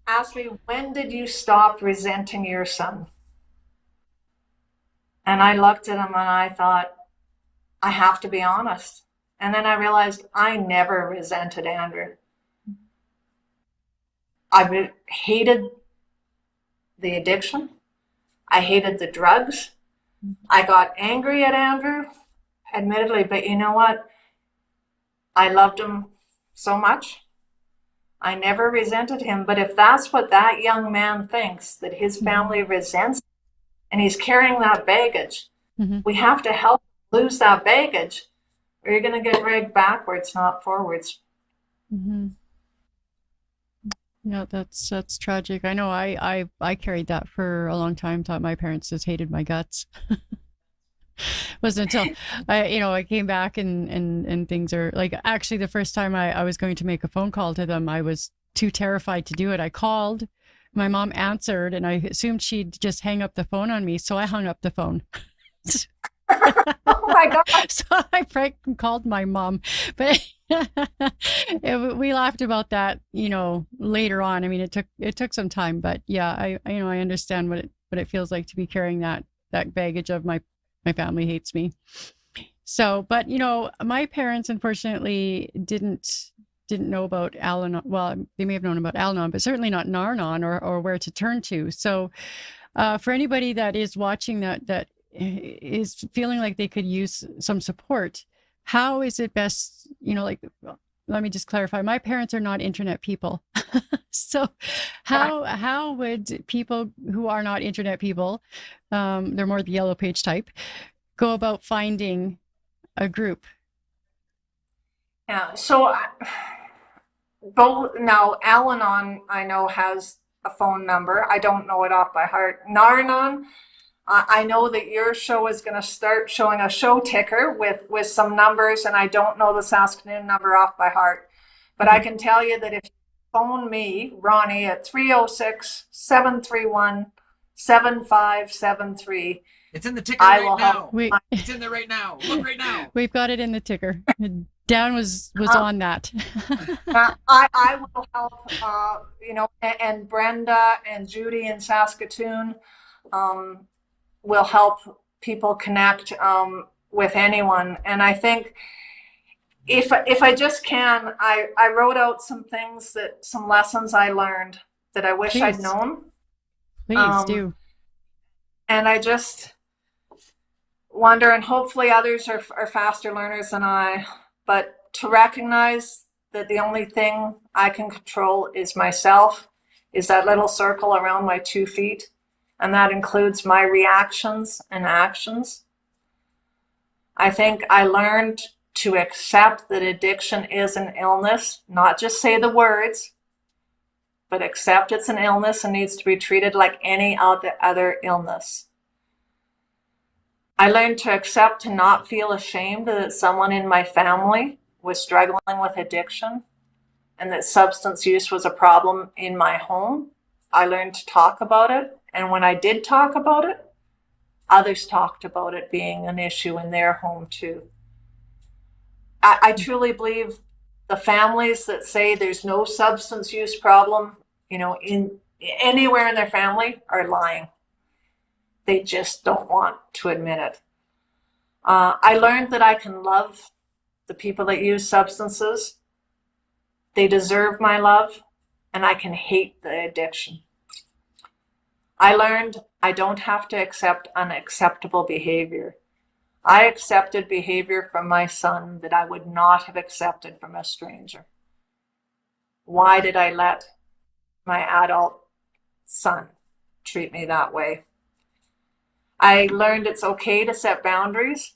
Speaker 3: asked me, when did you stop resenting your son? And I looked at him and I thought, I have to be honest. And then I realized I never resented Andrew. I hated the addiction. I hated the drugs. I got angry at Andrew, admittedly, but you know what? I loved him so much. I never resented him. But if that's what that young man thinks, that his family resents, and he's carrying that baggage, we have to help lose that baggage, or you're going to get dragged backwards, not forwards.
Speaker 1: Yeah, that's tragic. I know I carried that for a long time, thought my parents just hated my guts. Wasn't until I came back and things are like, actually the first time I was going to make a phone call to them, I was too terrified to do it. I called, my mom answered, and I assumed she'd just hang up the phone on me, so I hung up the phone.
Speaker 3: Oh my God.
Speaker 1: So I frankly called my mom, but we laughed about that, later on. I mean, it took some time, but yeah, I understand what it feels like to be carrying that baggage of my family hates me. So, but my parents unfortunately didn't know about Al-Anon. Well, they may have known about Al-Anon, but certainly not Naranon or where to turn to. So, for anybody that is watching that is feeling like they could use some support, how is it best, let me just clarify, my parents are not internet people. So how would people who are not internet people, they're more the yellow page type, go about finding a group?
Speaker 3: Yeah, so both now Al-Anon I know has a phone number. I don't know it off by heart. Naranon, I know that your show is going to start showing a show ticker with some numbers, and I don't know the Saskatoon number off by heart. But I can tell you that if you phone me, Ronni, at 306-731-7573,
Speaker 4: it's in the ticker
Speaker 3: I
Speaker 4: right
Speaker 3: will
Speaker 4: now.
Speaker 3: It's
Speaker 4: in there right now. Look right now.
Speaker 1: We've got it in the ticker. Dan was on that.
Speaker 3: I will help, and Brenda and Judy in Saskatoon will help people connect with anyone. And I think if I just can, I wrote out some things, some lessons I learned that I wish I'd known.
Speaker 1: Please do.
Speaker 3: And I just wonder, and hopefully others are faster learners than I, but to recognize that the only thing I can control is myself, is that little circle around my 2 feet. And that includes my reactions and actions. I think I learned to accept that addiction is an illness, not just say the words, but accept it's an illness and needs to be treated like any other illness. I learned to accept to not feel ashamed that someone in my family was struggling with addiction and that substance use was a problem in my home. I learned to talk about it. And when I did talk about it, others talked about it being an issue in their home too. I truly believe the families that say there's no substance use problem, in anywhere in their family are lying. They just don't want to admit it. I learned that I can love the the people that use substances, they deserve my love, and I can hate the addiction. I learned I don't have to accept unacceptable behavior. I accepted behavior from my son that I would not have accepted from a stranger. Why did I let my adult son treat me that way? I learned it's okay to set boundaries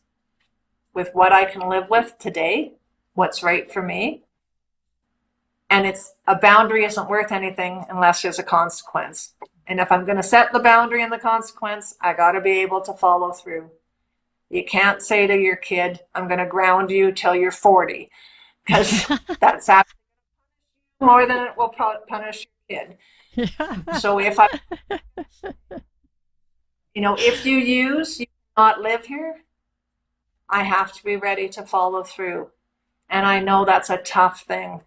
Speaker 3: with what I can live with today, what's right for me. And a boundary isn't worth anything unless there's a consequence. And if I'm going to set the boundary and the consequence, I got to be able to follow through. You can't say to your kid, I'm going to ground you till you're 40, because that's actually more than it will punish your kid.
Speaker 1: Yeah.
Speaker 3: So if you use, you cannot live here, I have to be ready to follow through. And I know that's a tough thing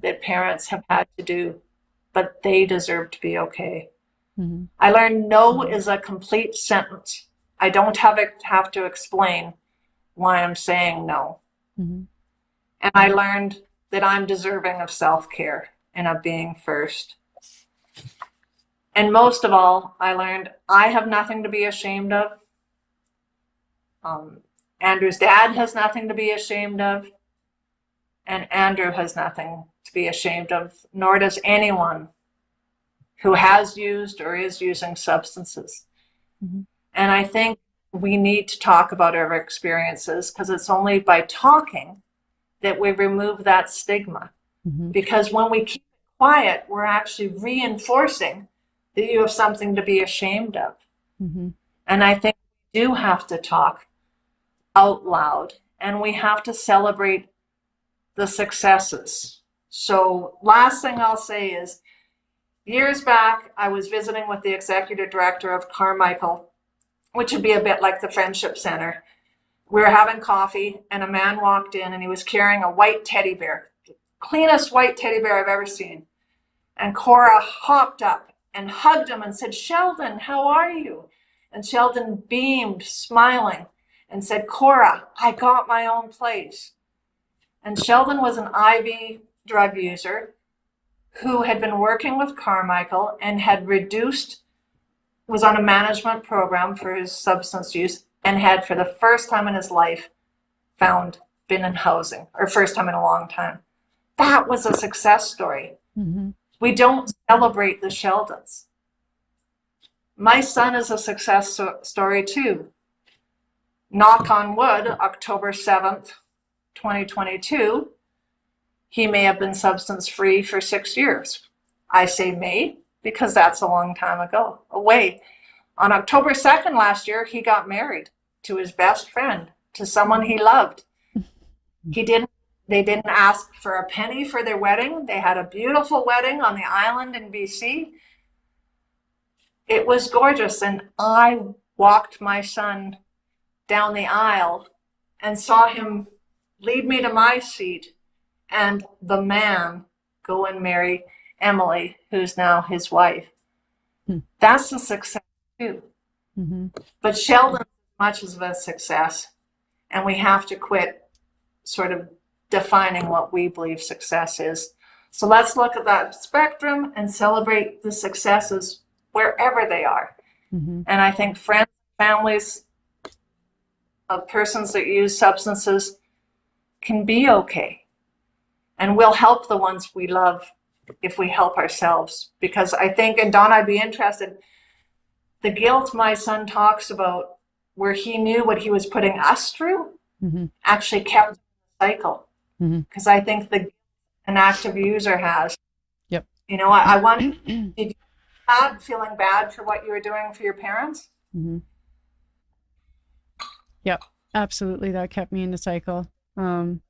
Speaker 3: that parents have had to do, but they deserve to be okay. I learned no is a complete sentence. I don't have to explain why I'm saying no. And I learned that I'm deserving of self-care and of being first. And most of all, I learned I have nothing to be ashamed of. Andrew's dad has nothing to be ashamed of. And Andrew has nothing to be ashamed of, nor does anyone who has used or is using substances. And I think we need to talk about our experiences, because it's only by talking that we remove that stigma. Because when we keep it quiet, we're actually reinforcing that you have something to be ashamed of. And I think we do have to talk out loud, and we have to celebrate the successes. So last thing I'll say is, years back, I was visiting with the executive director of Carmichael, which would be a bit like the Friendship Center. We were having coffee, and a man walked in, and he was carrying a white teddy bear, cleanest white teddy bear I've ever seen. And Cora hopped up and hugged him and said, "Sheldon, how are you?" And Sheldon beamed, smiling, and said, "Cora, I got my own place." And Sheldon was an IV drug user who had been working with Carmichael and was on a management program for his substance use, and had, for the first time in his life, been in housing, or first time in a long time. That was a success story. We don't celebrate the Sheldons. My son is a success story too. Knock on wood, October 7th, 2022, he may have been substance free for 6 years. I say may because that's a long time away. On October 2nd last year, he got married to his best friend, to someone he loved. They didn't ask for a penny for their wedding. They had a beautiful wedding on the island in BC. It was gorgeous. And I walked my son down the aisle and saw him lead me to my seat, and the man go and marry Emily, who's now his wife. That's a success too. But Sheldon is much of a success, and we have to quit sort of defining what we believe success is. So let's look at that spectrum and celebrate the successes wherever they are. And I think friends, families of persons that use substances can be okay. And we'll help the ones we love if we help ourselves. Because I think, and Don, I'd be interested, the guilt my son talks about, where he knew what he was putting us through, actually kept the cycle. Because I think an active user has.
Speaker 1: Yep.
Speaker 3: I wonder, did you have feeling bad for what you were doing for your parents?
Speaker 1: Yep, absolutely. That kept me in the cycle. And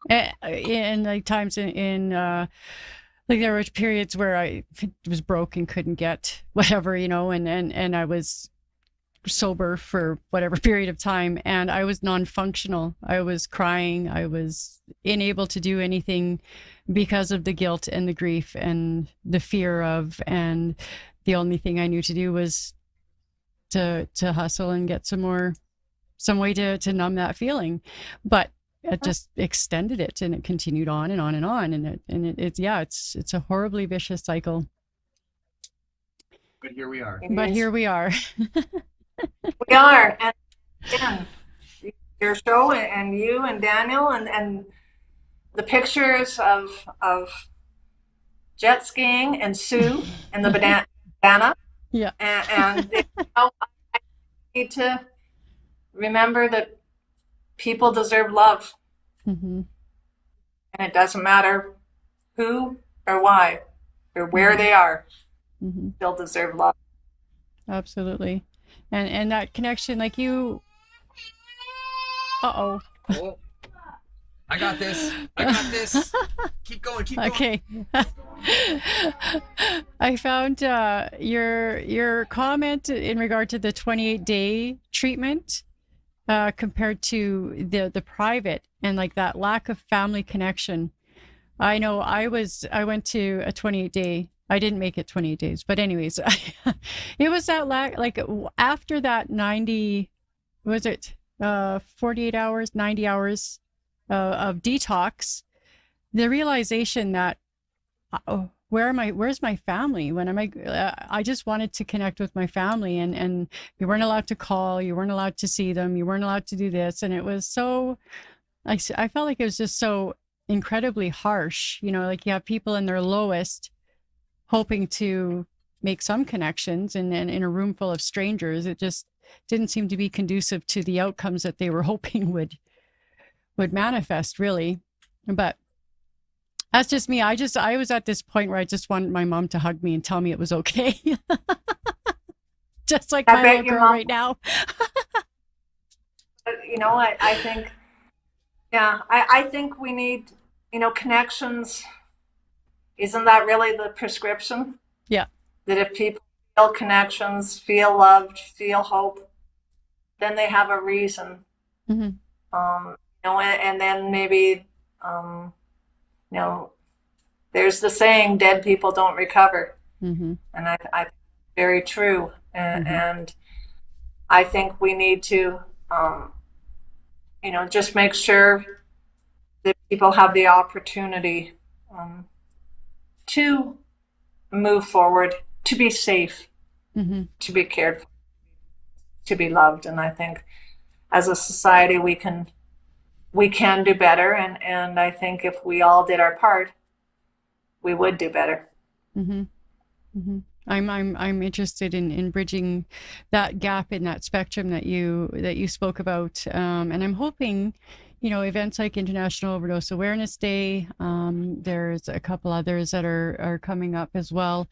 Speaker 1: like times in like there were periods where I was broke and couldn't get whatever, and I was sober for whatever period of time, and I was non-functional. I was crying. I was unable to do anything because of the guilt and the grief and the fear of, and the only thing I knew to do was to hustle and get some way to numb that feeling. But it just extended it, and it continued on and on and on, it's a horribly vicious cycle.
Speaker 4: But here we are.
Speaker 1: But here we are.
Speaker 3: We are, and again, your show and you and Daniel and the pictures of jet skiing and Sue and the banana.
Speaker 1: Yeah.
Speaker 3: And I need to remember that people deserve love.
Speaker 1: Mm-hmm.
Speaker 3: And it doesn't matter who or why or where they are, they'll deserve love.
Speaker 1: Absolutely. And that connection, like you, uh-oh.
Speaker 4: Oh, I got this. I got this. Keep going. Keep going.
Speaker 1: Okay. I found your comment in regard to the 28-day treatment compared to the private, and like that lack of family connection. I know I went to a 28-day. I didn't make it 28 days, but anyways, it was that like after that 90, was it 48 hours, 90 hours of detox, the realization that where's my family? When I just wanted to connect with my family, and you weren't allowed to call, you weren't allowed to see them, you weren't allowed to do this, and it was so, I felt like it was just so incredibly harsh. You know, like you have people in their lowest hoping to make some connections, and then in a room full of strangers, it just didn't seem to be conducive to the outcomes that they were hoping would manifest, really. But that's just me. I was at this point where I just wanted my mom to hug me and tell me it was okay. Just like my little girl right now.
Speaker 3: You know, I think, yeah, I think we need, connections. Isn't that really the prescription?
Speaker 1: Yeah.
Speaker 3: That if people feel connections, feel loved, feel hope, then they have a reason.
Speaker 1: Mm-hmm.
Speaker 3: And then maybe, there's the saying, dead people don't recover.
Speaker 1: Mm-hmm.
Speaker 3: And I very true. And I think we need to, just make sure that people have the opportunity to move forward, to be safe, to be cared for, to be loved. And I think as a society we can do better, and I think if we all did our part, we would do better.
Speaker 1: Mm-hmm. Mm-hmm. I'm interested in bridging that gap in that spectrum that you spoke about, and I'm hoping, events like International Overdose Awareness Day, there's a couple others that are coming up as well,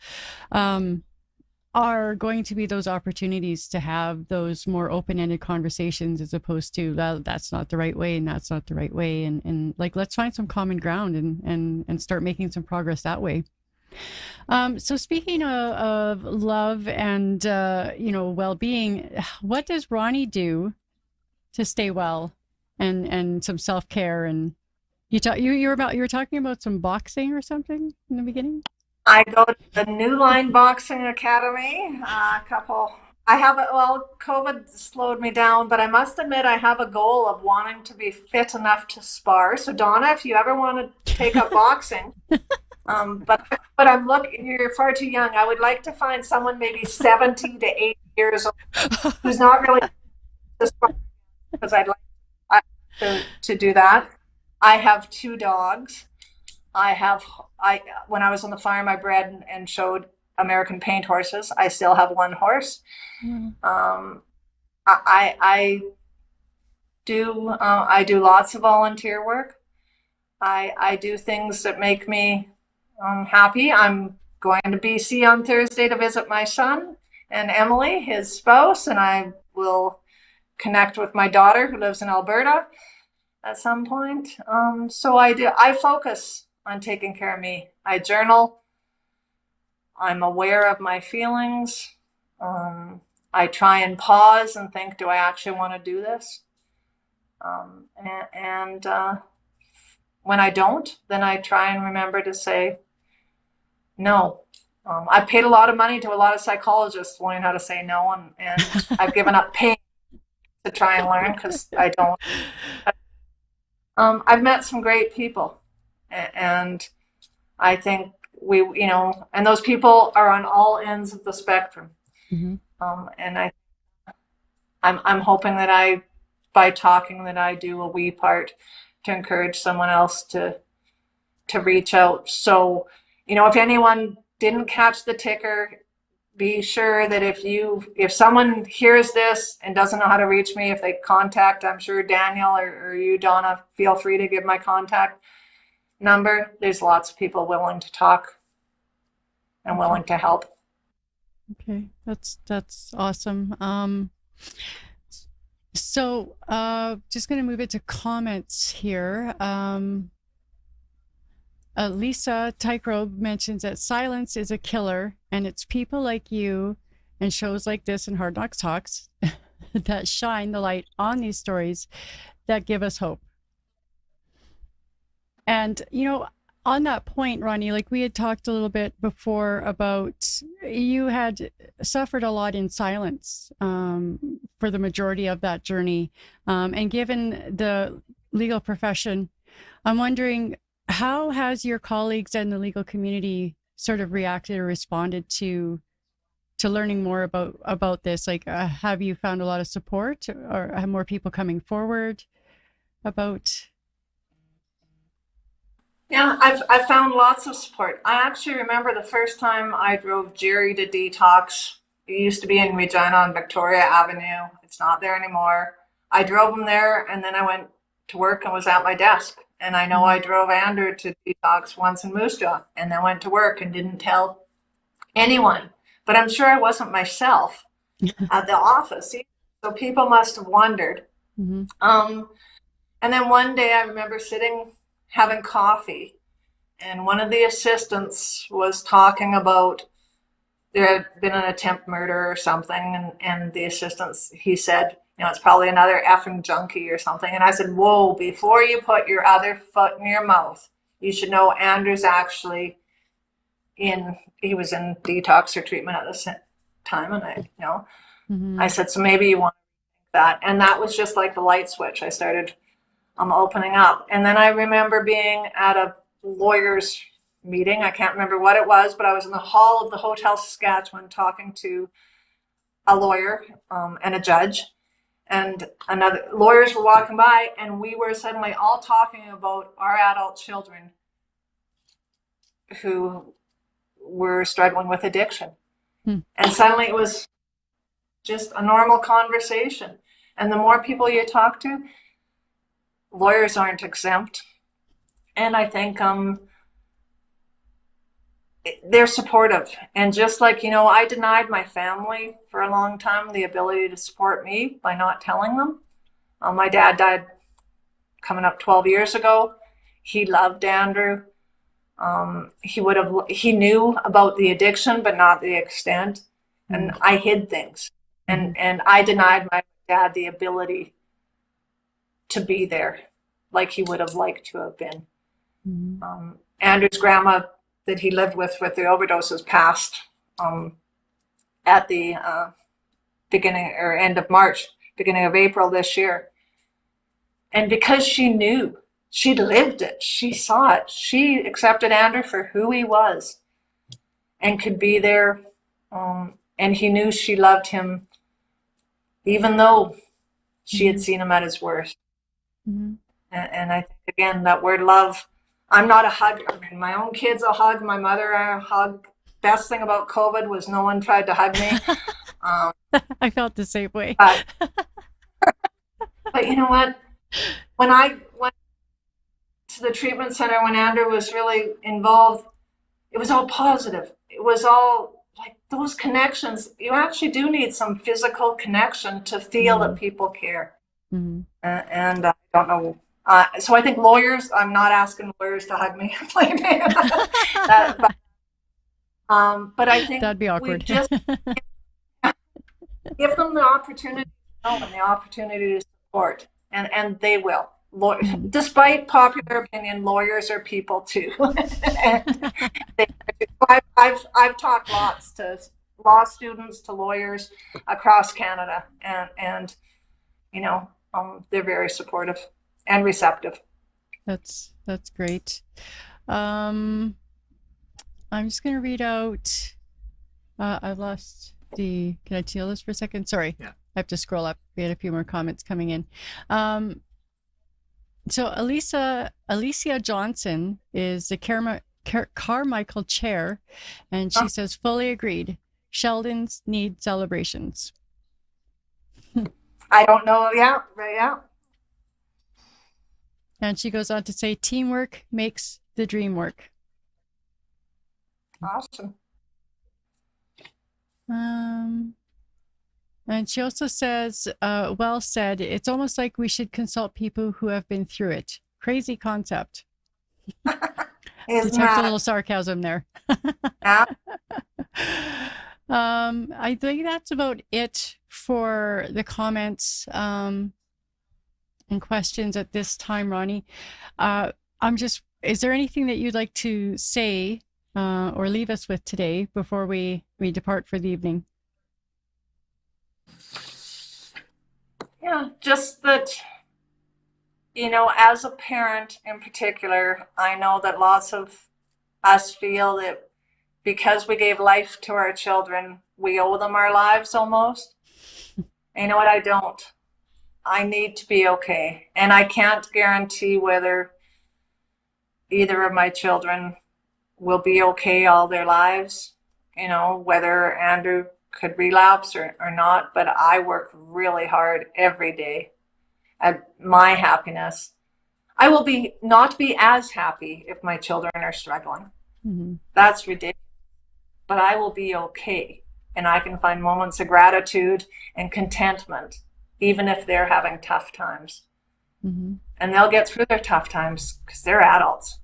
Speaker 1: are going to be those opportunities to have those more open-ended conversations, as opposed to, well, that's not the right way and that's not the right way, and like, let's find some common ground and start making some progress that way. So speaking of love and well-being, what does Ronni do to stay well and some self-care? And you were talking about some boxing or something in the beginning?
Speaker 3: I go to the New Line Boxing Academy. COVID slowed me down, but I must admit I have a goal of wanting to be fit enough to spar. So Donna, if you ever want to take up boxing, but I'm looking. You're far too young. I would like to find someone maybe 70 to 80 years old who's not really to spar, because I'd like to do that. I have 2 dogs. When I was on the farm, I bred and showed American paint horses. I still have 1 horse. I do lots of volunteer work. I do things that make me happy. I'm going to BC on Thursday to visit my son and Emily, his spouse, and I will connect with my daughter who lives in Alberta at some point. So I focus on taking care of me. I journal. I'm aware of my feelings. I try and pause and think, do I actually want to do this? And when I don't, then I try and remember to say no. I've paid a lot of money to a lot of psychologists learning how to say no, and I've given up paying to try and learn, because I don't. I've met some great people, and I think and those people are on all ends of the spectrum.
Speaker 1: Mm-hmm.
Speaker 3: And I'm hoping that by talking, that I do a wee part to encourage someone else to reach out. So, if anyone didn't catch the ticker, be sure that if someone hears this and doesn't know how to reach me, if they contact, I'm sure Daniel or you, Donna, feel free to give my contact number. There's lots of people willing to talk and willing to help.
Speaker 1: Okay, that's awesome. So just going to move it to comments here. Lisa Tycrobe mentions that silence is a killer, and it's people like you and shows like this and Hard Knocks Talks that shine the light on these stories that give us hope. And, on that point, Ronni, like we had talked a little bit before about you had suffered a lot in silence for the majority of that journey. And given the legal profession, I'm wondering, how has your colleagues and the legal community sort of reacted or responded to learning more about this? Like, have you found a lot of support, or have more people coming forward about?
Speaker 3: Yeah, I've found lots of support. I actually remember the first time I drove Jerry to detox. It used to be in Regina on Victoria Avenue. It's not there anymore. I drove him there, and then I went to work and was at my desk. And I know I drove Andrew to detox once in Moose Jaw, and then went to work and didn't tell anyone. But I'm sure I wasn't myself at the office. So people must have wondered.
Speaker 1: Mm-hmm.
Speaker 3: And then one day I remember sitting having coffee, and one of the assistants was talking about there had been an attempt murder or something, and the assistants, he said, it's probably another effing junkie or something. And I said, whoa, before you put your other foot in your mouth, you should know Andrew's actually he was in detox or treatment at the time. And
Speaker 1: Mm-hmm.
Speaker 3: I said, so maybe you want to think that. And that was just like the light switch. I started opening up. And then I remember being at a lawyer's meeting. I can't remember what it was, but I was in the hall of the Hotel Saskatchewan talking to a lawyer and a judge. And another lawyers were walking by, and we were suddenly all talking about our adult children who were struggling with addiction. And suddenly it was just a normal conversation. And the more people you talk to, lawyers aren't exempt. And I think they're supportive. And just like, I denied my family for a long time the ability to support me by not telling them. My dad died coming up 12 years ago. He loved Andrew. He knew about the addiction, but not the extent. And I hid things. And I denied my dad the ability to be there like he would have liked to have been. Andrew's grandma that he lived with the overdoses passed at the beginning or end of March, beginning of April this year. And because she knew, she lived it, she saw it, she accepted Andrew for who he was and could be there. And he knew she loved him even though she had seen him at his worst. And I think, again, that word love, I'm not a hugger. I mean, my own kids will hug, my mother a hug. Best thing about COVID was no one tried to hug me.
Speaker 1: I felt the same way.
Speaker 3: But you know what? When I went to the treatment center, when Andrew was really involved, it was all positive. It was all like those connections. You actually do need some physical connection to feel that people care. And I don't know. So I think lawyers, I'm not asking lawyers to hug me. But I think
Speaker 1: that'd be awkward.
Speaker 3: We just give them the opportunity to know and the opportunity to support, and they will. Despite popular opinion, lawyers are people too. I've talked lots to law students, to lawyers across Canada, and they're very supportive and receptive.
Speaker 1: That's great. I'm just going to read out. I lost the. Can I tell this for a second? Sorry.
Speaker 4: Yeah.
Speaker 1: I have to scroll up. We had a few more comments coming in. So Alicia Johnson is the Carmichael chair, and she says, fully agreed. Sheldons need celebrations.
Speaker 3: I don't know. Yeah, right. Yeah.
Speaker 1: And she goes on to say, teamwork makes the dream work.
Speaker 3: Awesome.
Speaker 1: And she also says, well said, it's almost like we should consult people who have been through it. Crazy concept. Detect a little sarcasm there.
Speaker 3: Yeah.
Speaker 1: I think that's about it for the comments and questions at this time, Ronni. Is there anything that you'd like to say or leave us with today before we depart for the evening?
Speaker 3: Yeah, just that, as a parent in particular, I know that lots of us feel that because we gave life to our children, we owe them our lives almost. And you know what? I don't. I need to be okay. And I can't guarantee whether either of my children will be okay all their lives, whether Andrew could relapse or not, but I work really hard every day at my happiness. I will not be as happy if my children are struggling.
Speaker 1: Mm-hmm.
Speaker 3: That's ridiculous. But I will be okay. And I can find moments of gratitude and contentment, even if they're having tough times.
Speaker 1: Mm-hmm.
Speaker 3: And they'll get through their tough times because they're adults.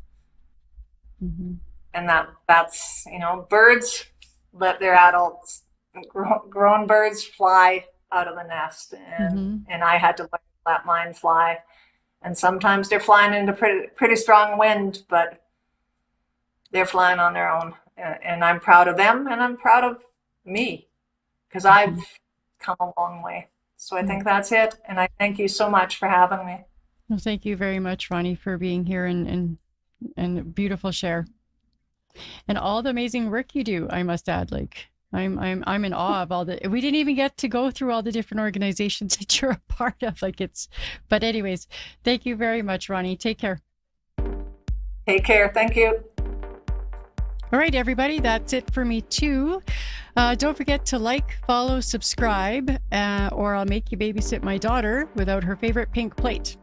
Speaker 1: Mm-hmm.
Speaker 3: And that's, birds let their adults, grown birds fly out of the nest. And I had to let mine fly. And sometimes they're flying into pretty strong wind, but they're flying on their own. And I'm proud of them, and I'm proud of me because I've come a long way. So I think that's it. And I thank you so much for having me.
Speaker 1: Well, thank you very much, Ronni, for being here and beautiful share. And all the amazing work you do, I must add. Like I'm in awe of all the. We didn't even get to go through all the different organizations that you're a part of. But anyways, thank you very much, Ronni. Take care.
Speaker 3: Take care. Thank you.
Speaker 1: All right, everybody, that's it for me too. Don't forget to like, follow, subscribe, or I'll make you babysit my daughter without her favorite pink plate.